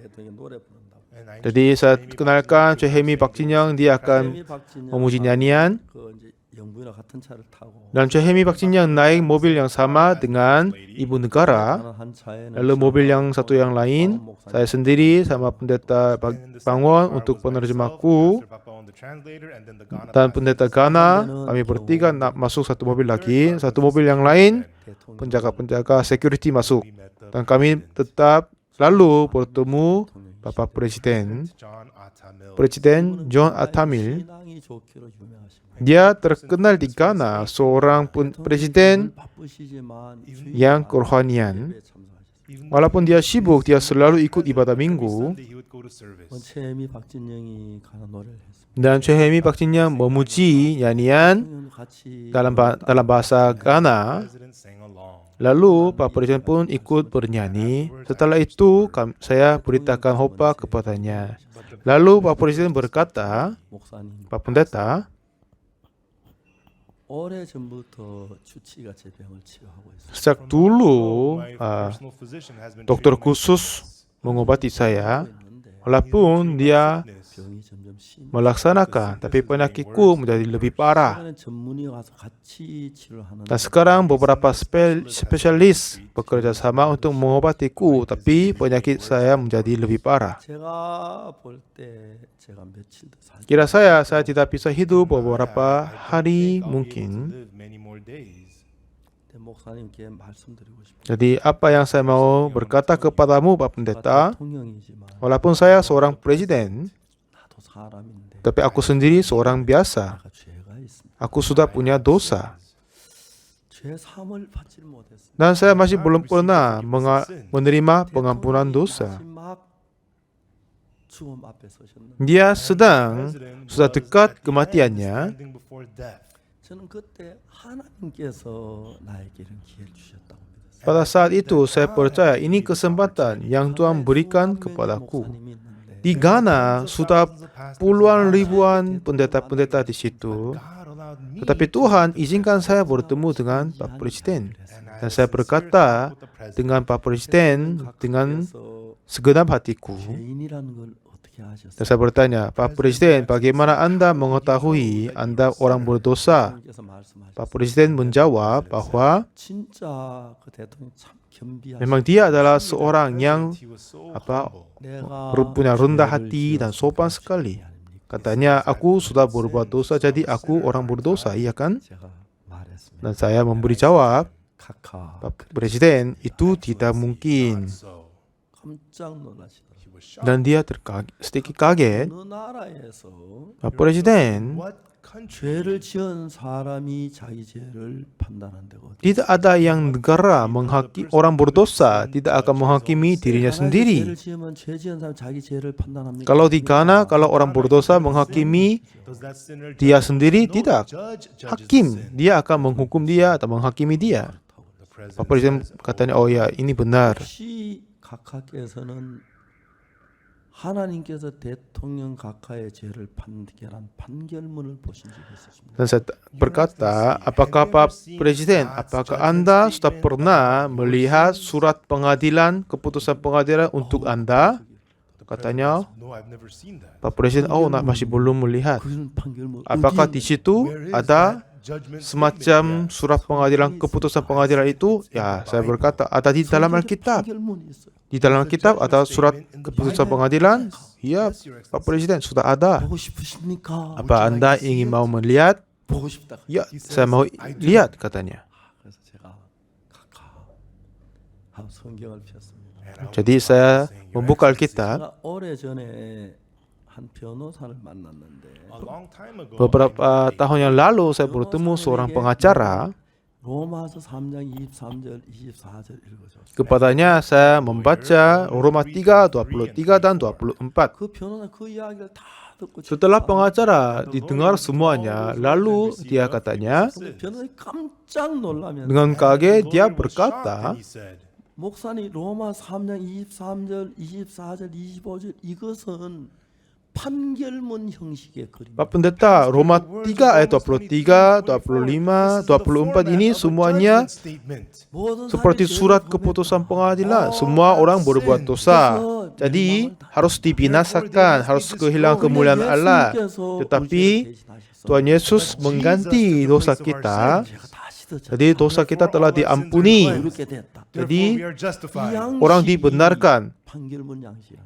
대통령 노래 부른다고. Jadi saya kenalkan Chehemi Pak Jinyoung, dia akan 최혜미 박진영 memuji nyanyian. 그 이제 영부인과 같은 차를 타고 Dan Chehemi Pak Jinyoung naik mobil yang sama dengan ibu negara. 나는 한 차에는 Lalu mobil yang satu yang lain, saya sendiri sama pendeta Bangwon untuk penerjemahku. Dan pendeta Ghana, kami bertiga masuk satu mobil lagi. Satu mobil yang lain, penjaga-penjaga security masuk. Dan kami tetap lalu bertemu Bapak Presiden John Attamil. 신앙이 좋기로 유명하신 거예요. Dia terkenal di Ghana, seorang presiden 바쁘시지만 yang kerohanian. 예배에 참석하셨어요. Walaupun dia sibuk, dia selalu ikut ibadah minggu. 최혜미 박진영이 가는 노래를 했습니다. Dan Chehemi Pak Jinyoung memuji nyanyian 대통령 같이 dalam bahasa Ghana. Lalu Pak Presiden pun ikut bernyanyi. Setelah itu saya beritakan khotbah kepadanya. Lalu Pak Presiden berkata, 목사님 Pak Pendeta, 오래 전부터 주치가 제 병을 치료하고 있어요. sejak dulu dokter khusus mengobati saya. Walaupun dia 병이 점점 심. melaksanakan, tapi penyakitku menjadi lebih parah. 최근에 전문의 와서 같이 치료하는. Dan sekarang beberapa spesialis bekerja sama untuk mengobatiku, tapi penyakit saya menjadi lebih parah. 제가 볼 때 제가 며칠 더 살. Kira saya tidak bisa hidup beberapa hari mungkin. 근데 목사님께 말씀드리고 싶어요. Jadi apa yang saya mau berkata kepadamu Pak Pendeta, 대통령이지만 walaupun saya seorang presiden, 나도 사람인데 tapi aku sendiri seorang biasa. 내가 죄가 있습니다. Aku sudah punya dosa. 죄 사함을 받지 못했습니다. Dan saya masih belum pernah menerima pengampunan dosa. 마지막 죽음 앞에 서셨는데 Dia sudah dekat kematiannya. 저는 그때 하나님께서 나에게 이런 기회를 주셨다고 믿었어요. Pada saat itu saya percaya ini kesempatan yang Tuhan berikan kepadaku. Di Ghana sudah puluhan ribuan pendeta-pendeta di situ. Tetapi Tuhan izinkan saya bertemu dengan Pak Presiden. Dan saya berkata dengan Pak Presiden dengan segenap hatiku. 죄인이라는 걸 어떻게 아셨어요? Dan saya bertanya, Pak Presiden, bagaimana Anda mengetahui Anda orang berdosa? 하나님께서 말씀하셨어요. Pak Presiden menjawab bahwa 진짜 그 대통령 참 겸비하시고 memang dia adalah seorang yang 내가 punya rendah hati dan sopan sekali. Katanya, aku sudah berbuat dosa, jadi aku orang berdosa, iya kan? 제가 말했습니다. Dan saya memberi jawab, 카카 Pak Presiden, itu tidak mungkin. 깜짝 놀라시더라고요. Dan dia sedikit kaget. 어느 나라에서 Pak Presiden, 죄를 지은 사람이 자기 죄를 판단한다고. tidak ada yang negara menghakimi orang berdosa, tidak akan menghakimi dirinya sendiri. 죄를 지으면 죄 지은 사람 자기 죄를 판단합니까? Kalau di Ghana, kalau orang berdosa menghakimi dia sendiri, tidak. Hakim, dia akan menghukum dia atau menghakimi dia. Pak Presiden katanya, oh ya, ini benar. 혹시 각하께서는 하나님께서 대통령 각하의 죄를 판결한 판결문을 보신 적이 있으십니까? Dan saya berkata, apakah Pak Presiden, apakah Anda sudah pernah melihat surat pengadilan, keputusan pengadilan untuk Anda? Katanya, Pak Presiden, oh masih belum melihat. 그런 판결문 Apakah di situ ada semacam surat pengadilan, keputusan pengadilan itu, ya saya berkata ada di dalam Alkitab. 판결문이 있어요. Di dalam Alkitab ada surat keputusan pengadilan. Ya, Pak Presiden sudah ada. 보고 싶으십니까? Apa Anda ingin mau melihat? 보고 싶다. Ya, saya mau lihat katanya. 그래서 제가 카카오 성경을 폈습니다. Jadi saya membuka Alkitab. 제가 오래 전에 한 변호사를 만났는데 Beberapa tahun yang lalu saya bertemu seorang pengacara. 로마서 3장 23절 24절 읽어줬어요. Kepadanya saya membaca Roma 3, 23 dan 24. 그 변호사 그 이야기를 다 듣고 Setelah pengacara didengar semuanya, lalu dia katanya, 변호사 깜짝 놀라면서 dengan kaget dia berkata, 목사님 로마 3장 23절 24절 25절 이것은 판결문 형식의 그림. Pak Pendeta, Roma 3 ayat 23, 25, 24 ini semuanya seperti surat keputusan pengadilan. Semua orang berbuat dosa. Jadi harus dibinasakan, harus kehilangan kemuliaan Allah. Tetapi Tuhan Yesus mengganti dosa kita. Jadi dosa kita telah diampuni. Jadi orang dibenarkan.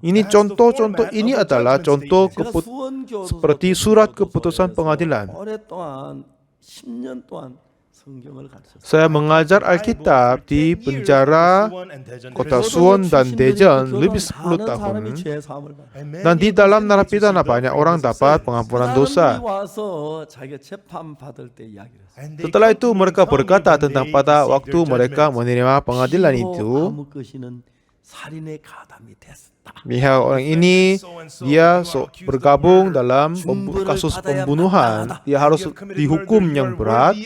Ini contoh-contoh ini adalah contoh seperti surat keputusan pengadilan. 오랫동안 10년 동안 성경을 가르쳤어요. Saya mengajar Alkitab di penjara kota Suwon dan Daejeon lebih 10 tahun. Dan di dalam narapidana banyak orang dapat pengampunan dosa. 와서 자기가 재판 받을 때 이야기를 했어요. Setelah itu mereka berkata tentang pada waktu mereka menerima pengadilan itu, 아무것이는 살인의 가담이 됐다. pihak orang ini dia bergabung dalam kasus pembunuhan. Dia harus dihukum yang berat.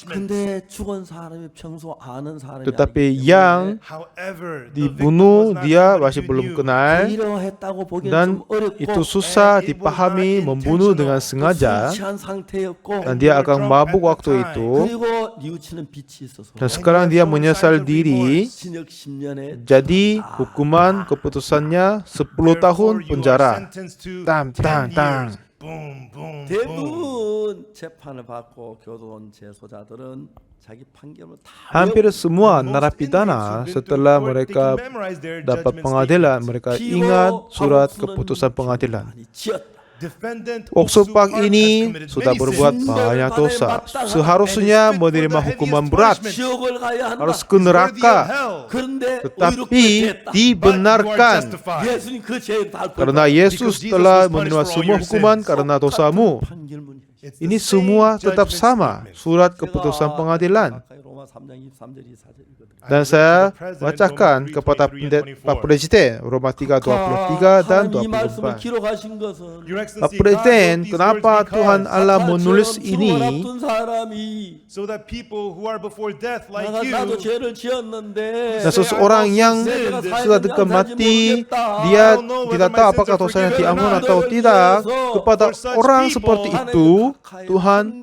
근데 죽은 사람이 평소 아는 사람이 Tetapi yang dibunuh dia masih belum kenal. 이러했다고 보기엔 Dan 좀 어렵고 itu susah dipahami membunuh dengan sengaja. 취한 상태였고 Dan dia akan mabuk waktu itu. 그리고 뉘우치는 빛이 있어서 Dan sekarang dia menyesal diri. 징역 10년에 Jadi hukuman keputusannya 10 tahun penjara. Tang, tang, tang. 대부분 재판을 받고 교도원 재소자들은 자기 판결을 다 Hampir semua narapidana setelah mereka dapat pengadilan, mereka ingat surat keputusan pengadilan. Oksupak ini sudah berbuat banyak dosa. Seharusnya menerima hukuman berat, 지옥을 가야 한다. harus ke neraka. 그런데 Tetapi dibenarkan 예수님 그 죄를 다 karena Yesus telah menerima semua hukuman karena dosamu. 판결문이 Ini semua tetap sama, surat keputusan pengadilan. 로마 3장 23절 24절 이거든. Dan saya bacakan kepada Pak Presiden Roma 3, 23 dan 하나님 이 말씀을 24. 기록하신 것은 Pak Presiden, kenapa Tuhan Allah menulis ini? 앞둔 사람이 So that people who are before death like 나도 you 죄를 지었는데 Dan seseorang yang sudah dekat mati, dia tidak tahu apakah dosanya diampuni atau tidak. Kepada orang seperti itu, Tuhan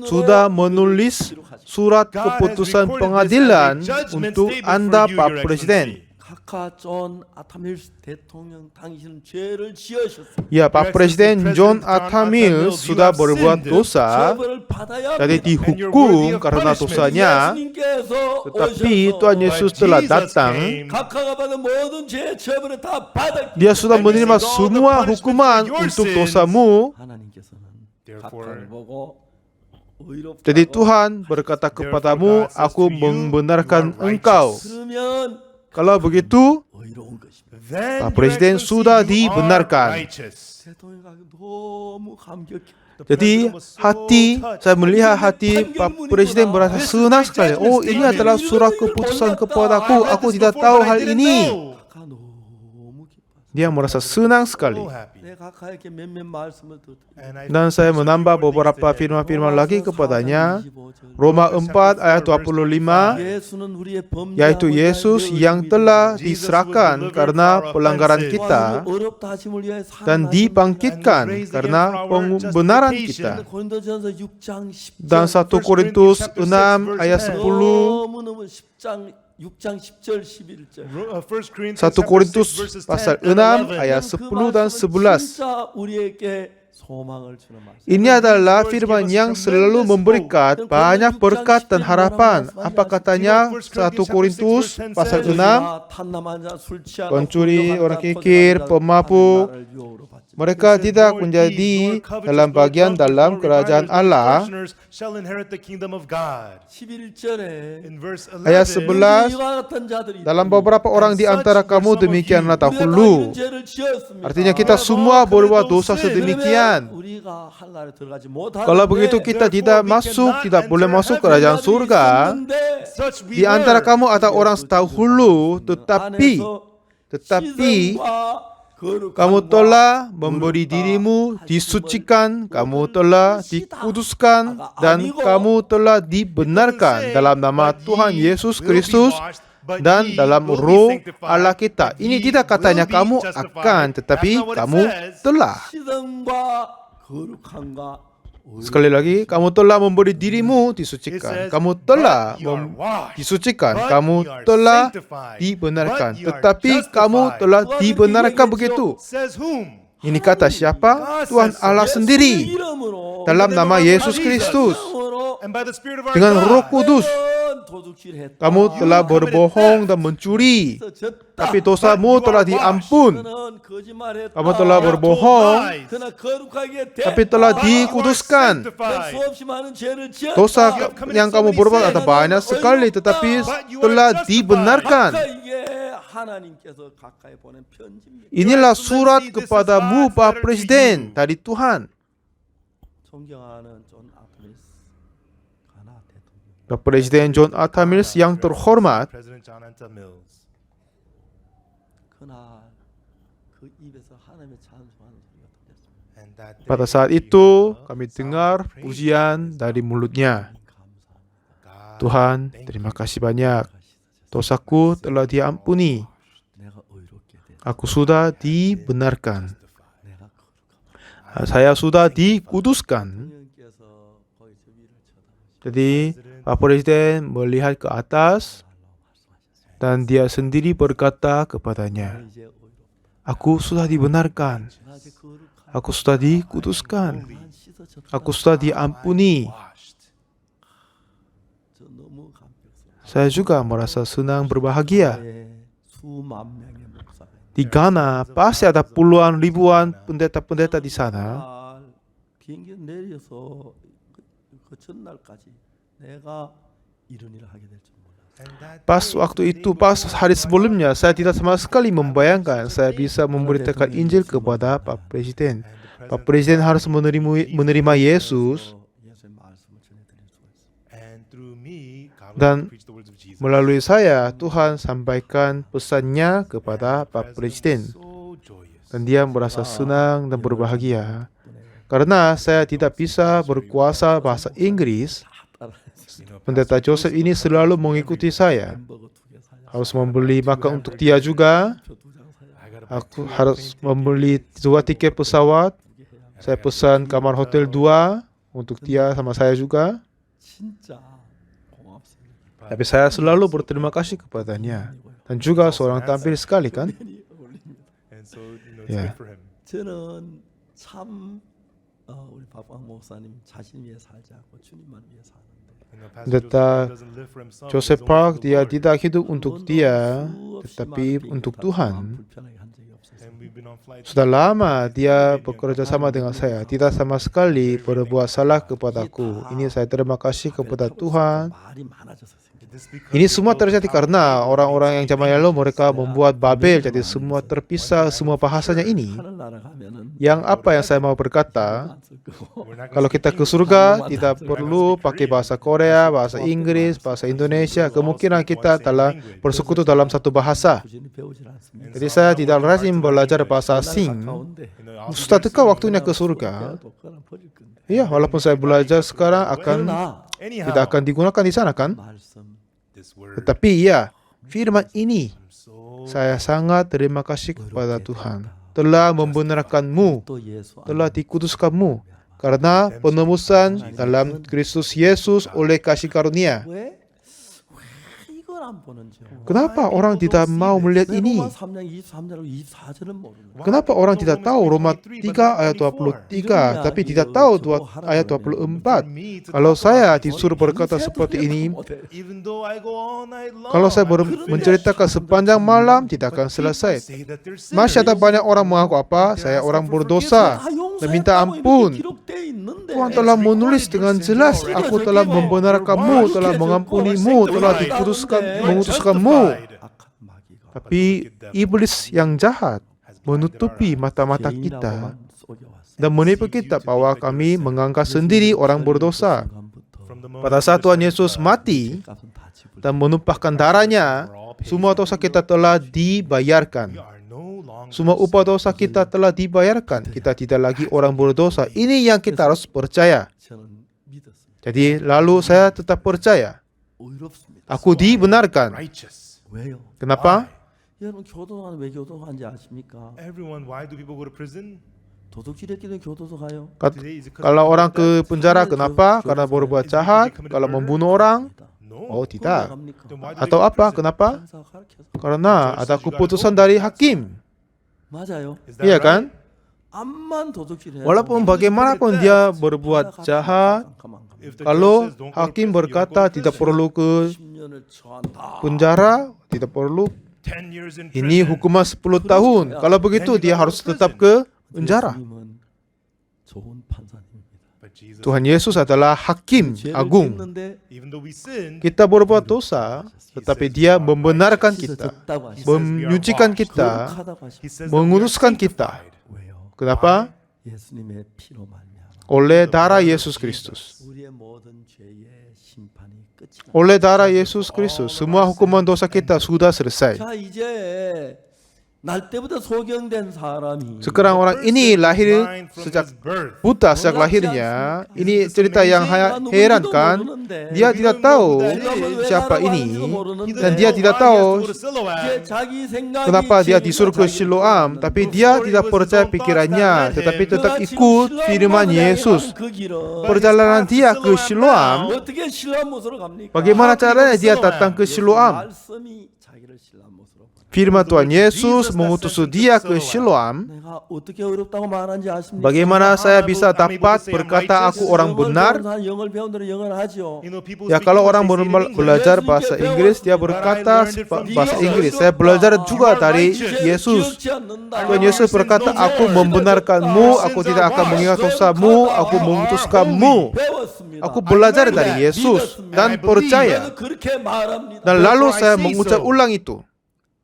sudah menulis surat keputusan pengadilan untuk Anda, Pak Presiden. 카카 존 아타밀스 대통령 당신은 죄를 지으셨습니다. Ya, Pak Presiden John Atta Mills sudah berbuat dosa, 처벌을 받아야 jadi 합니다. dihukum karena dosanya. 예수님께서 Tetapi 오셔서 Tuhan Yesus telah datang. 카카가 받은 모든 죄 처벌을 다 받았기 Dia sudah menerima semua hukuman untuk dosamu. 하나님께서는 Therefore, 카카를 보고 의롭다고 Jadi Tuhan berkata kepadamu, aku membenarkan engkau. 그러면 Kalau begitu, 의로운 것입니다. then Pak Presiden your sudah excellency, you are dibenarkan. righteous. 대통령 너무 감격해. Jadi hati, saya melihat hati Pak Presiden berasa senang sekali. Oh, ini adalah surat keputusan kepadaku. Aku tidak tahu hal ini. 카카 너무 기뻐. Dia merasa senang sekali. So happy. 내 카카에게 몇몇 말씀을 더 And I Dan saya menambah beberapa firman-firman lagi kepadanya. Roma 4 ayat 25, 예수는 우리의 범죄 yaitu Yesus yang telah diserahkan karena pelanggaran kita 어렵다 하심을 위하여 dan dibangkitkan karena pembenaran kita. 고린도전서 6장 10절 Dan 1 Korintus 6 ayat 10, 너무너무 6장 10절 11절 1 Korintus pasal 6 ayat 10 dan 11. 진짜 우리에게 소망을 주는 말씀. Ini adalah firman yang selalu memberikan banyak berkat dan harapan. Apa katanya? 1 Korintus pasal 6, pencuri, orang kikir, pemabuk, mereka tidak menjadi dalam bagian dalam kerajaan Allah. 11절에 Ayat 11, dalam beberapa orang di antara kamu demikianlah dahulu. Artinya kita semua berbuat dosa sedemikian. Kalau begitu kita tidak boleh masuk kerajaan surga. Di antara kamu ada orang dahulu, tetapi kamu telah memberi dirimu disucikan, kamu telah dikuduskan, dan kamu telah dibenarkan dalam nama Tuhan Yesus Kristus dan dalam roh Allah kita. Ini tidak katanya kamu akan, tetapi kamu telah. Sekali lagi, kamu telah memberi dirimu disucikan, kamu telah disucikan, kamu telah dibenarkan, tetapi kamu telah dibenarkan begitu. Ini kata siapa? Tuhan Allah sendiri dalam nama Yesus Kristus. Dengan Roh Kudus kamu telah berbohong dan mencuri, tapi dosamu telah diampun. Kamu telah berbohong, tapi telah dikuduskan. Dosa yang kamu berbuat ada banyak sekali, tetapi telah dibenarkan. Inilah surat kepadamu, Pak Presiden, dari Tuhan. Pak Presiden John Atta Mills yang terhormat, pada saat itu kami dengar pujian dari mulutnya. Tuhan, terima kasih banyak. Dosaku telah diampuni. Aku sudah dibenarkan. Saya sudah dikuduskan. Jadi Pak Presiden melihat ke atas dan dia sendiri berkata kepadanya, aku sudah dibenarkan. Aku sudah dikuduskan. Aku sudah diampuni. Saya juga merasa senang berbahagia. Di Ghana pasti ada puluhan ribuan pendeta-pendeta di sana. Pas waktu itu, pas hari sebelumnya, saya tidak sama sekali membayangkan saya bisa memberitakan Injil kepada Pak Presiden. Pak Presiden harus menerima Yesus, dan melalui saya Tuhan sampaikan pesannya kepada Pak Presiden, dan dia merasa senang dan berbahagia. Karena saya tidak bisa berkuasa bahasa Inggris, Pendeta Joseph ini selalu mengikuti saya. Harus membeli makan untuk dia juga. Aku harus membeli 2 tiket pesawat. Saya pesan kamar hotel 2 untuk dia sama saya juga. Tapi saya selalu berterima kasih kepadanya. Dan juga seorang tampil sekali kan? Ya. Pendeta Joseph Park, dia tidak hidup untuk dia, tetapi untuk Tuhan. Sudah lama dia bekerja sama dengan saya, tidak sama sekali berbuat salah kepadaku. Ini saya terima kasih kepada Tuhan. Ini semua terjadi karena orang-orang yang zaman lalu mereka membuat Babel, jadi semua terpisah, semua bahasanya ini. Yang apa yang saya mau berkata, kalau kita ke surga tidak perlu pakai bahasa Korea, bahasa Inggris, bahasa Indonesia, kemungkinan kita telah bersekutu dalam satu bahasa. Jadi saya tidak rajin belajar bahasa asing. Sudah dekat waktunya ke surga. Iya, walaupun saya belajar sekarang tidak akan digunakan di sana kan? Tetapi ya, firman ini saya sangat terima kasih kepada Tuhan. Telah membenarkanmu, telah dikuduskanmu karena penebusan dalam Kristus Yesus oleh kasih karunia. Kenapa orang tidak mau melihat ini? Kenapa orang tidak tahu Roma 3 ayat 23 tapi tidak tahu ayat 24? Kalau saya disuruh berkata seperti ini, Even though I go all night long, kalau saya I will finish. menceritakan sepanjang malam tidak akan selesai. Say that they're sinners. Masih ada banyak orang mengaku apa? Saya orang berdosa dan minta ampun. Tuhan telah menulis dengan jelas, aku telah membenarkanmu, telah mengampunimu, telah mengutuskanmu. Tapi iblis yang jahat menutupi mata-mata kita dan menipu kita bahwa kami menganggap sendiri orang berdosa. From the moment Pada saat Tuhan Yesus mati dan menumpahkan darahnya, semua dosa kita telah dibayarkan. we are no longer Semua upah dosa kita telah dibayarkan. Kita tidak lagi orang berdosa. Ini yang kita harus percaya. Jadi lalu saya tetap percaya. Aku dibenarkan. righteous. Kenapa? 여러분 교도관 왜 교도관인지 아십니까? Everyone, why do people go to prison? 도둑질했기는 교도소 가요. Today is it 'cause Kalau of orang theft? ke penjara, kenapa? Karena berbuat jahat. Kalau membunuh orang, No. oh tidak. Then why do they Atau go to apa? prison? Kenapa? 판사 가르쳐서. Karena ada keputusan dari hakim. 맞아요. Is that Iya right? kan? 암만 도둑질해. Walaupun bagaimanapun dia berbuat jahat, If the kalau judge says don't go to hakim prison, you don't berkata go to tidak prison. perlu ke 10년을 처한다. penjara, tidak perlu. 10 years in Ini prison. hukuman 10 tahun. Kalau begitu dia harus tetap ke penjara. 예수님은 좋은 판사님입니다. But Jesus, Tuhan Yesus adalah hakim 죄를 agung. 짓는데 even though we sin, Kita berbuat dosa, tetapi dia membenarkan kita, 씻어졌다고 하시죠. menyucikan kita, 거룩하다고 하시죠. he says that we are menguduskan kita. sanctified. 왜요? Kenapa? 예수님의 피로 말미암아 Oleh darah Yesus Kristus. 우리의 모든 죄의 심판이 끝이 나. Oleh darah Yesus Kristus, semua hukuman dosa kita sudah selesai. 자 이제 날 때부터 소경된 사람이 Sekarang orang ini lahir sejak buta sejak lahirnya. Ini cerita yang heran kan? Dia tidak tahu siapa ini dan dia tidak tahu kenapa dia disuruh ke Siloam, tapi dia tidak percaya pikirannya, tetapi tetap ikut firman Yesus. Perjalanan dia ke Siloam, 어떻게 실로암못으로 갑니까? bagaimana caranya dia datang ke Siloam? 말씀이 자기를 실로암못으로 Firman Tuhan Yesus mengutus dia ke Siloam. 내가 어떻게 어렵다고 말하는지 아십니까? Bagaimana saya bisa dapat berkata aku orang benar? 영어를 배운 대로 영어를 하죠. Ya kalau orang belajar bahasa Inggris, dia berkata bahasa Inggris. Saya belajar juga dari Yesus. Tuhan Yesus berkata, aku membenarkanmu, aku tidak akan mengingat dosamu, aku mengutuskanmu. Aku belajar dari Yesus dan percaya. Dan lalu saya mengucap ulang itu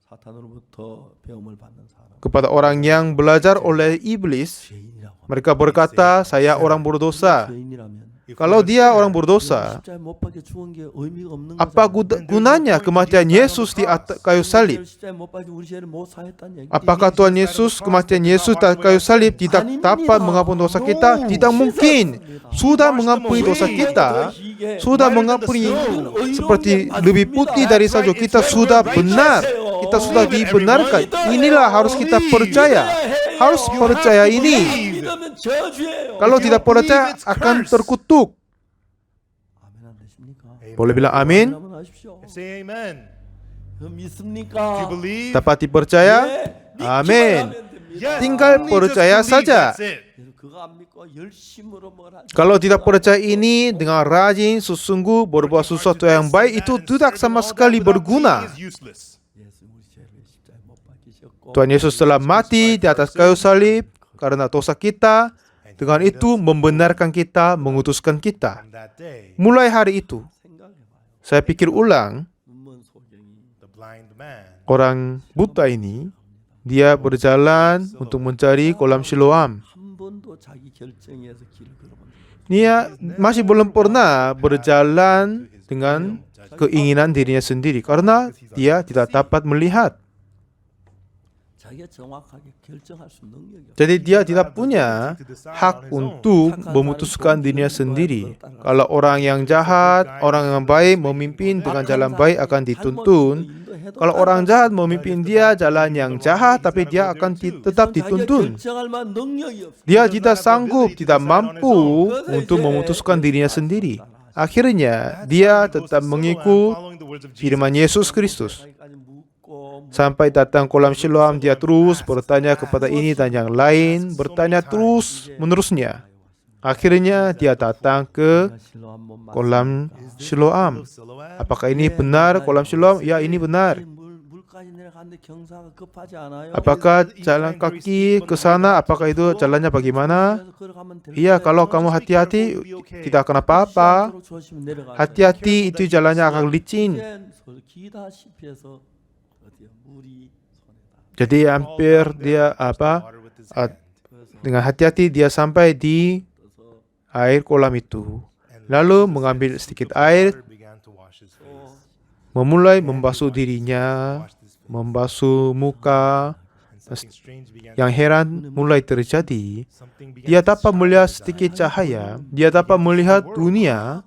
사탄으로부터 배움을 받는 사람 kepada orang yang belajar oleh iblis. 죄인이라고. Mereka berkata, saya orang berdosa. 죄인이라면 Kalau dia orang berdosa, 십자가에 못 박혀 죽은 게 의미가 없는 apa 거잖아요. gunanya kematian Yesus di atas kayu salib? 십자가에 못 박혀 우리 죄를 못 사했다는 얘기. Apakah Tuhan Yesus, kematian Yesus di kayu salib tidak dapat mengampuni dosa kita? Tidak mungkin. Sudah mengampuni dosa kita, sudah mengampuni seperti lebih putih dari salju. Kita sudah benar. Kita sudah dibenarkan. Inilah harus kita percaya. Harus percaya ini. 믿으면 저주예요. Kalau tidak percaya akan terkutuk. 아멘 안 되십니까? Boleh bilang amin? 한번 하십시오. Say amen. 그 Do you 믿습니까? believe? Dapat dipercaya? 믿기만 Amin. 하면 됩니다. Yes. Tinggal Only percaya just believe, saja. that's it. 그래서 그거 안 믿고 열심으로 뭘 하지? Kalau tidak percaya ini dengan rajin, sesungguh berbuat sesuatu yang baik itu tidak sama sekali berguna. Is useless. 예수 우리 죄를 십자가에 못 박히셨고 Tuhan Yesus telah mati di atas kayu salib karena dosa kita. Dengan itu membenarkan kita, mengutuskan kita. On that day, Mulai hari itu, 생각해봐요. saya pikir ulang, 눈먼 소경이 the blind man orang buta ini, dia berjalan untuk mencari kolam Siloam. 한 번도 자기 결정에서 길을 걸어본 적이 없어요. Dia masih belum pernah berjalan dengan keinginan dirinya sendiri karena dia tidak dapat melihat. 자기가 정확하게 결정할 수 있는 능력이 없어요. Jadi dia tidak punya hak untuk memutuskan dirinya sendiri. Kalau orang yang jahat, orang yang baik memimpin dengan jalan baik akan dituntun. Kalau orang jahat memimpin dia jalan yang jahat, tapi dia akan tetap dituntun. 결정할 만한 능력이 없어요. Dia tidak sanggup, tidak mampu untuk memutuskan dirinya sendiri. Akhirnya dia tetap mengikut firman Yesus Kristus. Sampai datang kolam Siloam, dia terus bertanya kepada ini dan yang lain, bertanya terus menerusnya. Akhirnya dia datang ke kolam Siloam. Apakah ini benar kolam Siloam? Ya, ini benar. Apakah jalan kaki ke sana? Apakah itu jalannya bagaimana? Iya, kalau kamu hati-hati tidak akan apa-apa. Hati-hati, itu jalannya akan licin. Jadi hampir dia dengan hati-hati dia sampai di air kolam itu. Lalu mengambil sedikit air, memulai membasuh dirinya, membasuh muka. Yang heran mulai terjadi. Dia dapat melihat sedikit cahaya. Dia dapat melihat dunia.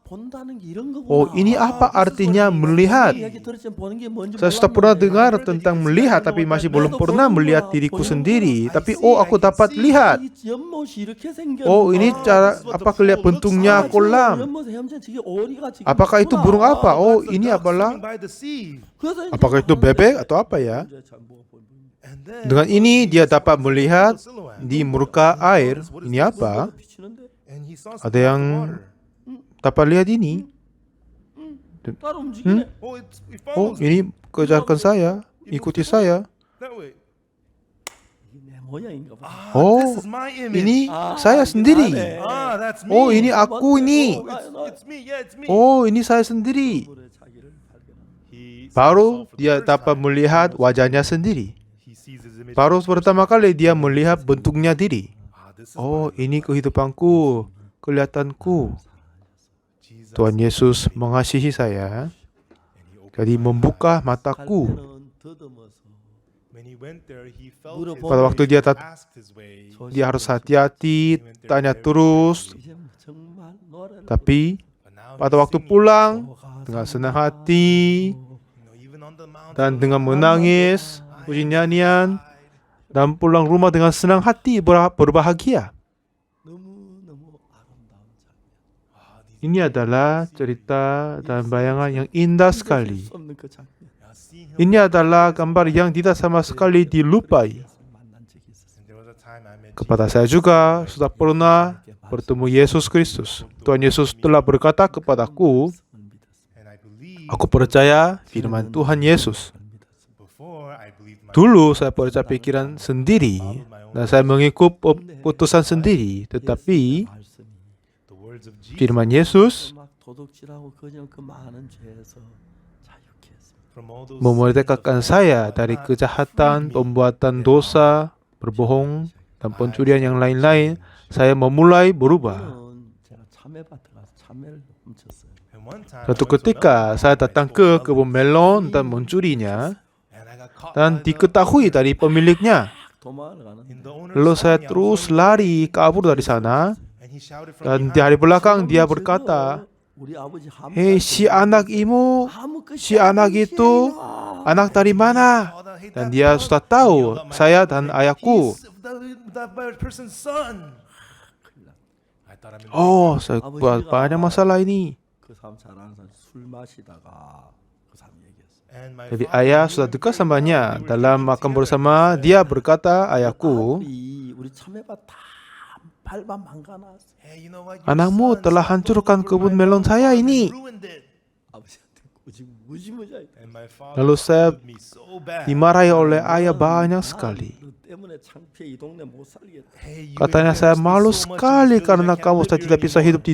Oh, ini apa artinya melihat? Saya sudah pernah dengar tentang melihat, tapi masih belum pernah melihat diriku sendiri. Tapi aku dapat lihat. Oh, ini cara apa kelihatan bentuknya kolam. Apakah itu burung apa? Oh, ini apalah? Apakah itu bebek atau apa ya? Dengan ini dia dapat melihat di muka air. Ini apa? Ada yang dapat lihat ini. Oh, ini kejarkan saya, ikuti saya. Oh, ini saya sendiri. Oh, ini aku ini. Oh, ini saya sendiri. Baru dia dapat melihat wajahnya sendiri. Baru pertama kali dia melihat bentuknya diri. Oh, ini kehidupanku, kelihatanku. Tuhan Yesus mengasihi saya. Jadi membuka mataku. Pada waktu dia harus hati-hati, tanya terus. Tapi pada waktu pulang dengan senang hati dan dengan menangis, puji nyanyian, dan pulang rumah dengan senang hati, berbahagia. Ini adalah cerita dan bayangan yang indah sekali. Ini adalah gambar yang tidak sama sekali dilupai. Kepada saya juga sudah pernah bertemu Yesus Kristus. Tuhan Yesus telah berkata kepadaku, aku percaya firman Tuhan Yesus. Dulu saya percaya pikiran sendiri dan saya mengikut putusan sendiri. Tetapi firman Yesus memerdekakan saya dari kejahatan, pembuatan dosa, berbohong, dan pencurian yang lain-lain. Saya memulai berubah. Suatu ketika saya datang ke kebun melon dan mencurinya, dan diketahui dari pemiliknya. Lalu saya terus lari kabur dari sana, dan di hari belakang dia berkata, hei, si anak itu anak dari mana? Dan dia sudah tahu saya dan ayahku. Oh, saya buat banyak masalah ini. Jadi ayah sudah dekat samanya. Dalam makan bersama, dia berkata, ayahku, anakmu telah hancurkan kebun melon saya ini. Lalu saya dimarahi oleh ayah banyak sekali. Katanya, saya malu sekali karena kamu sudah tidak bisa hidup di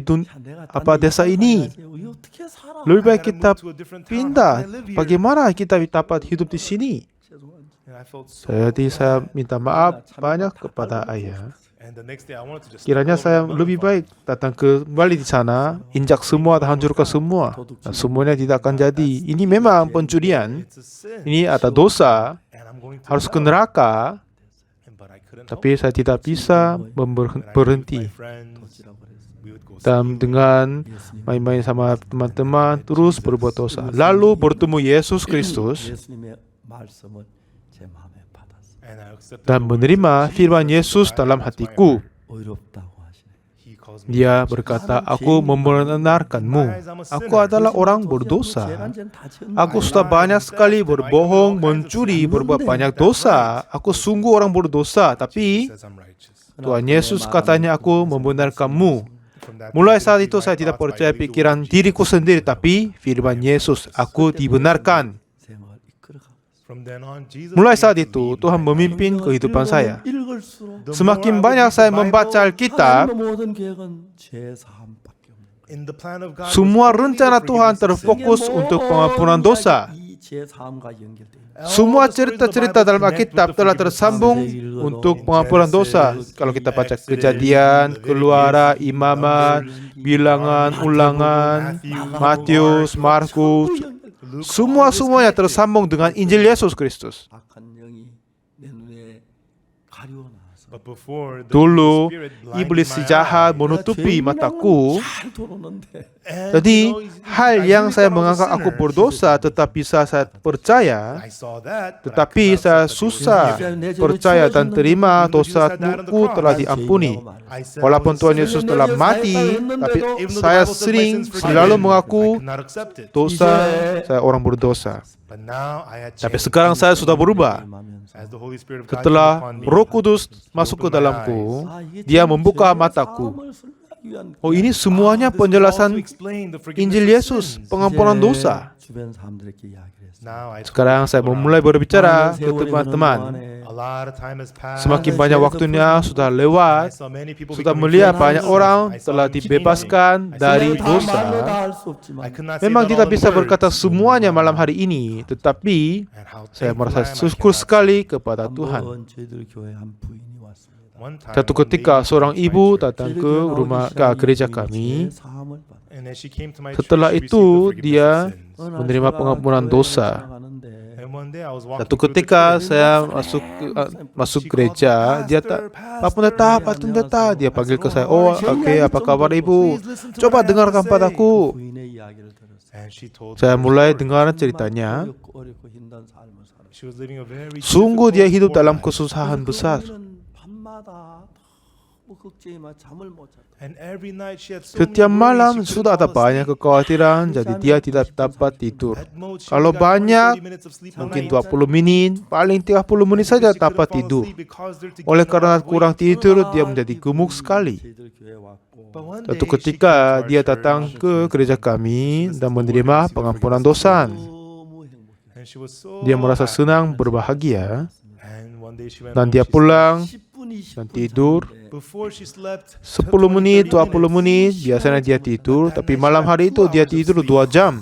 desa ini. Lebih baik kita pindah. Bagaimana kita dapat hidup di sini? Jadi saya minta maaf banyak kepada ayah. Kiranya saya lebih baik datang kembali di sana, injak semua dan hancurkan semua. Dan semuanya tidak akan jadi. Ini memang pencurian. Ini ada dosa. Harus ke neraka. Tapi saya tidak bisa berhenti. Dan dengan main-main sama teman-teman terus berbuat dosa. Lalu bertemu Yesus Kristus dan menerima firman Yesus dalam hatiku. Dia berkata, aku membenarkanmu. Aku adalah orang berdosa. Aku sudah banyak sekali berbohong, mencuri, berbuat banyak dosa. Aku sungguh orang berdosa. Tapi Tuhan Yesus katanya, aku membenarkanmu. Mulai saat itu saya tidak percaya pikiran diriku sendiri, tapi firman Yesus, aku dibenarkan. Mulai saat itu, Tuhan memimpin kehidupan saya. Semakin banyak saya membaca Alkitab, semua rencana Tuhan terfokus untuk pengampunan dosa. Semua cerita-cerita dalam Alkitab telah tersambung untuk pengampunan dosa. Kalau kita baca Kejadian, Keluaran, Imamat, Bilangan, Ulangan, Matius, Markus, semuanya tersambung dengan Injil Yesus Kristus. Dulu, iblis si jahat menutupi mataku. Jadi, hal yang saya menganggap aku berdosa tetapi saya percaya, tetapi saya susah percaya dan terima dosaku telah diampuni. Walaupun Tuhan Yesus telah mati, tapi saya selalu mengaku dosa, saya orang berdosa. Tapi sekarang saya sudah berubah. Setelah Roh Kudus masuk ke dalamku, Dia membuka mataku. Oh, ini semuanya penjelasan Injil Yesus, pengampunan dosa. Sekarang saya mulai berbicara ke teman-teman. Semakin banyak waktunya sudah lewat, sudah melihat banyak orang telah dibebaskan dari dosa. Memang tidak bisa berkata semuanya malam hari ini, tetapi saya merasa syukur sekali kepada Tuhan. Satu ketika seorang ibu datang ke gereja kami. Setelah itu dia menerima pengampunan dosa. Satu ketika saya masuk gereja, dia Pak Pendeta, dia panggil ke saya. Oh, oke, apa kabar ibu? Coba dengarkan padaku. Saya mulai dengar ceritanya. Sungguh dia hidup dalam kesusahan besar. Setiap malam sudah ada banyak kekhawatiran, jadi dia tidak dapat tidur. Kalau banyak, mungkin 20 menit, paling 30 menit saja dapat tidur. Oleh karena kurang tidur, dia menjadi gemuk sekali. Suatu ketika dia datang ke gereja kami dan menerima pengampunan dosa. Dia merasa senang, berbahagia, dan dia pulang dan tidur 10 menit, 20 menit, biasanya dia tidur, tapi malam hari itu dia tidur 2 jam.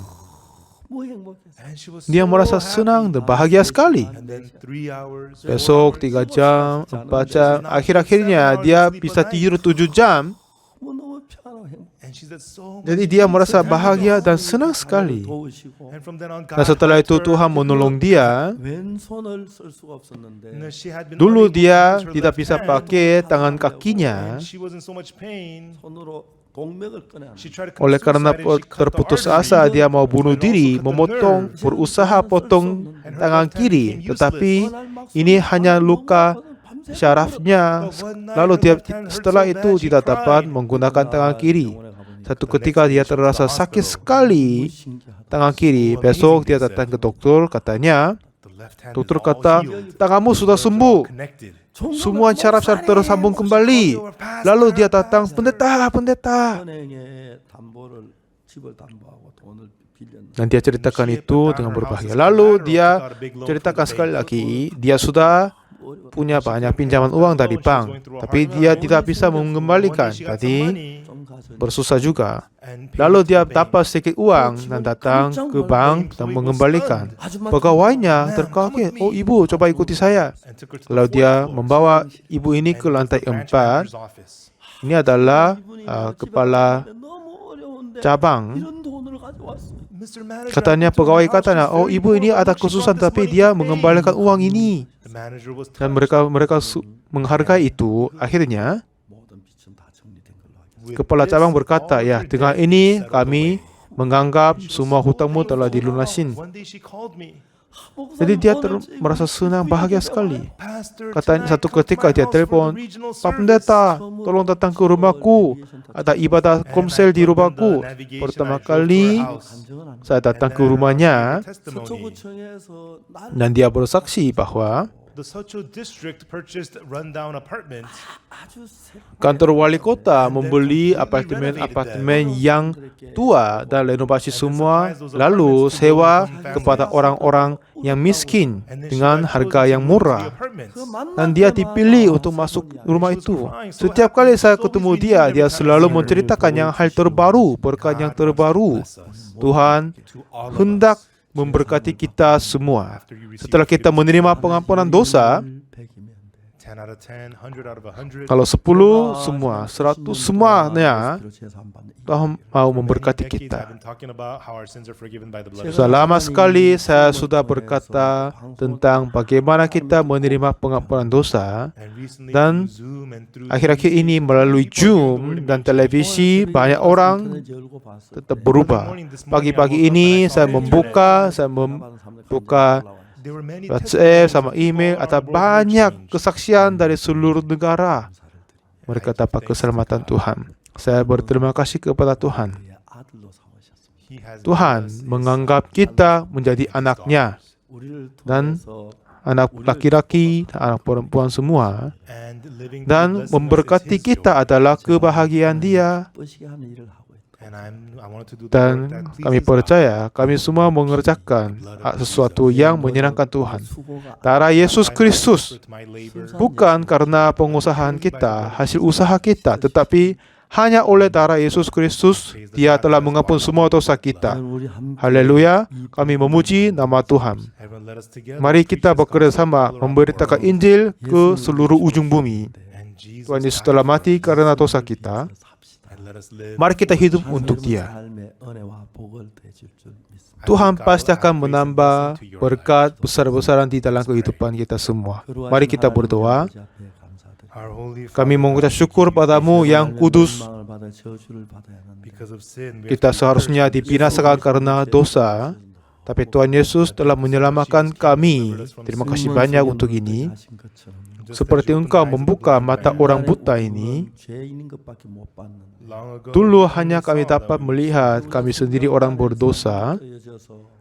Dia merasa senang dan bahagia sekali. Besok 3 jam, 4 jam, akhir-akhirnya dia bisa tidur 7 jam. Jadi dia merasa bahagia dan senang sekali. Nah, setelah itu Tuhan menolong dia. Dulu dia tidak bisa pakai tangan kakinya. Oleh karena terputus asa, dia mau bunuh diri, berusaha potong tangan kiri. Tetapi ini hanya luka syarafnya. Lalu dia setelah itu tidak dapat menggunakan tangan kiri. Satu ketika dia terasa sakit sekali tangan kiri. Besok dia datang ke dokter, katanya, dokter kata, tanganmu sudah sembuh. Semua syaraf-syaraf tersambung kembali. Lalu dia datang, pendeta. Dan dia ceritakan itu dengan berbahagia. Lalu dia ceritakan sekali lagi, dia sudah punya banyak pinjaman uang dari bank, tapi dia tidak bisa mengembalikan. Tadi bersusah juga. Lalu dia dapat sedikit uang dan datang ke bank dan mengembalikan. Pegawainya terkaget. Oh, ibu, coba ikuti saya. Lalu dia membawa ibu ini ke lantai 4. Ini adalah kepala cabang. Katanya pegawai katanya, oh ibu ini ada kesusahan tapi dia mengembalikan uang ini. Dan mereka menghargai itu. Akhirnya kepala cabang berkata, ya, dengan ini kami menganggap semua hutangmu telah dilunasin. Jadi dia merasa senang, bahagia sekali. Katanya satu ketika dia telepon, Pak Pendeta, tolong datang ke rumahku. Ada ibadah komsel di rumahku. Pertama kali saya datang ke rumahnya 서초구청에서 dan dia bersaksi bahwa The Socho district purchased rundown apartments 아주 새롭게 kantor wali kota membeli apartemen yang tua dan renovasi semua, lalu sewa kepada orang-orang yang miskin dengan harga yang murah. Dan dia dipilih untuk masuk rumah itu. Setiap kali saya ketemu dia, dia selalu menceritakan yang hal terbaru, berkat yang terbaru. Tuhan hendak memberkati kita semua. Setelah kita menerima pengampunan dosa, 10 out of 10, 100 out of 100. kalau 10 semua, 100 semuanya, Tuhan mau memberkati Decades, I've kita. been talking about how our sins are forgiven by the blood of Sudah lama sekali saya sudah berkata tentang bagaimana kita menerima pengampunan dosa. And recently Dan through Zoom and through akhir-akhir TV, ini melalui Zoom dan televisi banyak orang tetap berubah. Pagi-pagi ini saya membuka there were many WhatsApp sama email, ada banyak kesaksian dari seluruh negara. Mereka dapat keselamatan Tuhan. Saya berterima kasih kepada Tuhan. He has Tuhan menganggap kita menjadi anaknya, dan anak laki-laki, anak perempuan semua, and living dan the blessing of memberkati his kita joy. adalah kebahagiaan Dia. And I wanted to do the work Dan that kami pleases God. percaya kami semua mengerjakan sesuatu yang menyenangkan Tuhan. Darah Yesus Kristus With my labor, bukan karena pengusahaan kita, hasil usaha kita, tetapi hanya oleh darah Yesus Kristus Dia telah mengampun semua dosa kita. Haleluya, kami memuji nama Tuhan. everyone let us together Mari kita preach this bekerja gospel sama all around memberitakan the world. Injil ke seluruh ujung bumi. And Jesus Tuhan Yesus died telah for mati us. karena dosa kita. And let us live Mari kita hidup untuk Dia. Tuhan pasti akan menambah berkat besar-besaran di dalam kehidupan kita semua. Mari kita berdoa. our holy Kami Father, mengucap syukur padamu yang kudus. because of sin we Kita have to be seharusnya cursed. dibinasakan karena dosa, tapi Tuhan Yesus telah menyelamatkan kami. Terima kasih banyak untuk ini. Seperti Engkau membuka mata orang buta ini, Long ago, dulu hanya kami dapat melihat kami sendiri orang berdosa,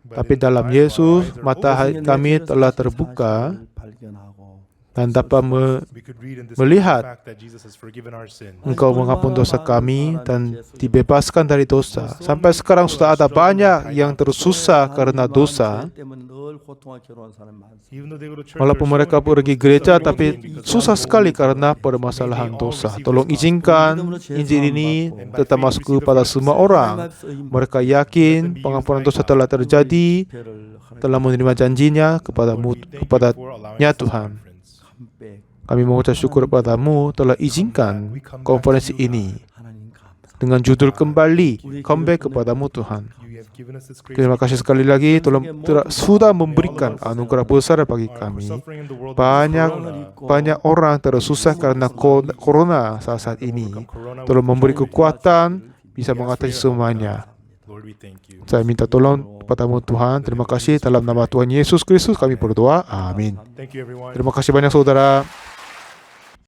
tapi dalam Yesus mata kami telah terbuka dan dapat we could read in this melihat fact that Jesus has forgiven our sin. Engkau mengampun dosa kami dan dibebaskan dari dosa. Sampai sekarang sudah ada banyak yang tersusah karena dosa. Even though they go to church, Walaupun they're mereka showing pergi people gereja, suffering tapi because susah of sekali sin. karena permasalahan dosa. Tolong izinkan Injil ini tetap masuk kepada semua orang. Mereka yakin pengampunan dosa telah terjadi, telah menerima janjinya Lord, we thank you kepadanya for allowing us this Tuhan. conference. Kami mengucap syukur padamu telah izinkan konferensi ini dengan judul kembali, comeback kepadamu Tuhan. You have given us this grace. Terima kasih sekali lagi, tolong sudah memberikan anugerah besar bagi kami. Suffering in the world because of Banyak orang tersusah karena corona saat ini. Tolong memberi kekuatan bisa mengatasi semuanya. Lord, we thank you. Saya minta tolong kepadamu Tuhan. Terima kasih dalam nama Tuhan Yesus Kristus kami berdoa. Amin. Thank you, everyone. Terima kasih banyak saudara.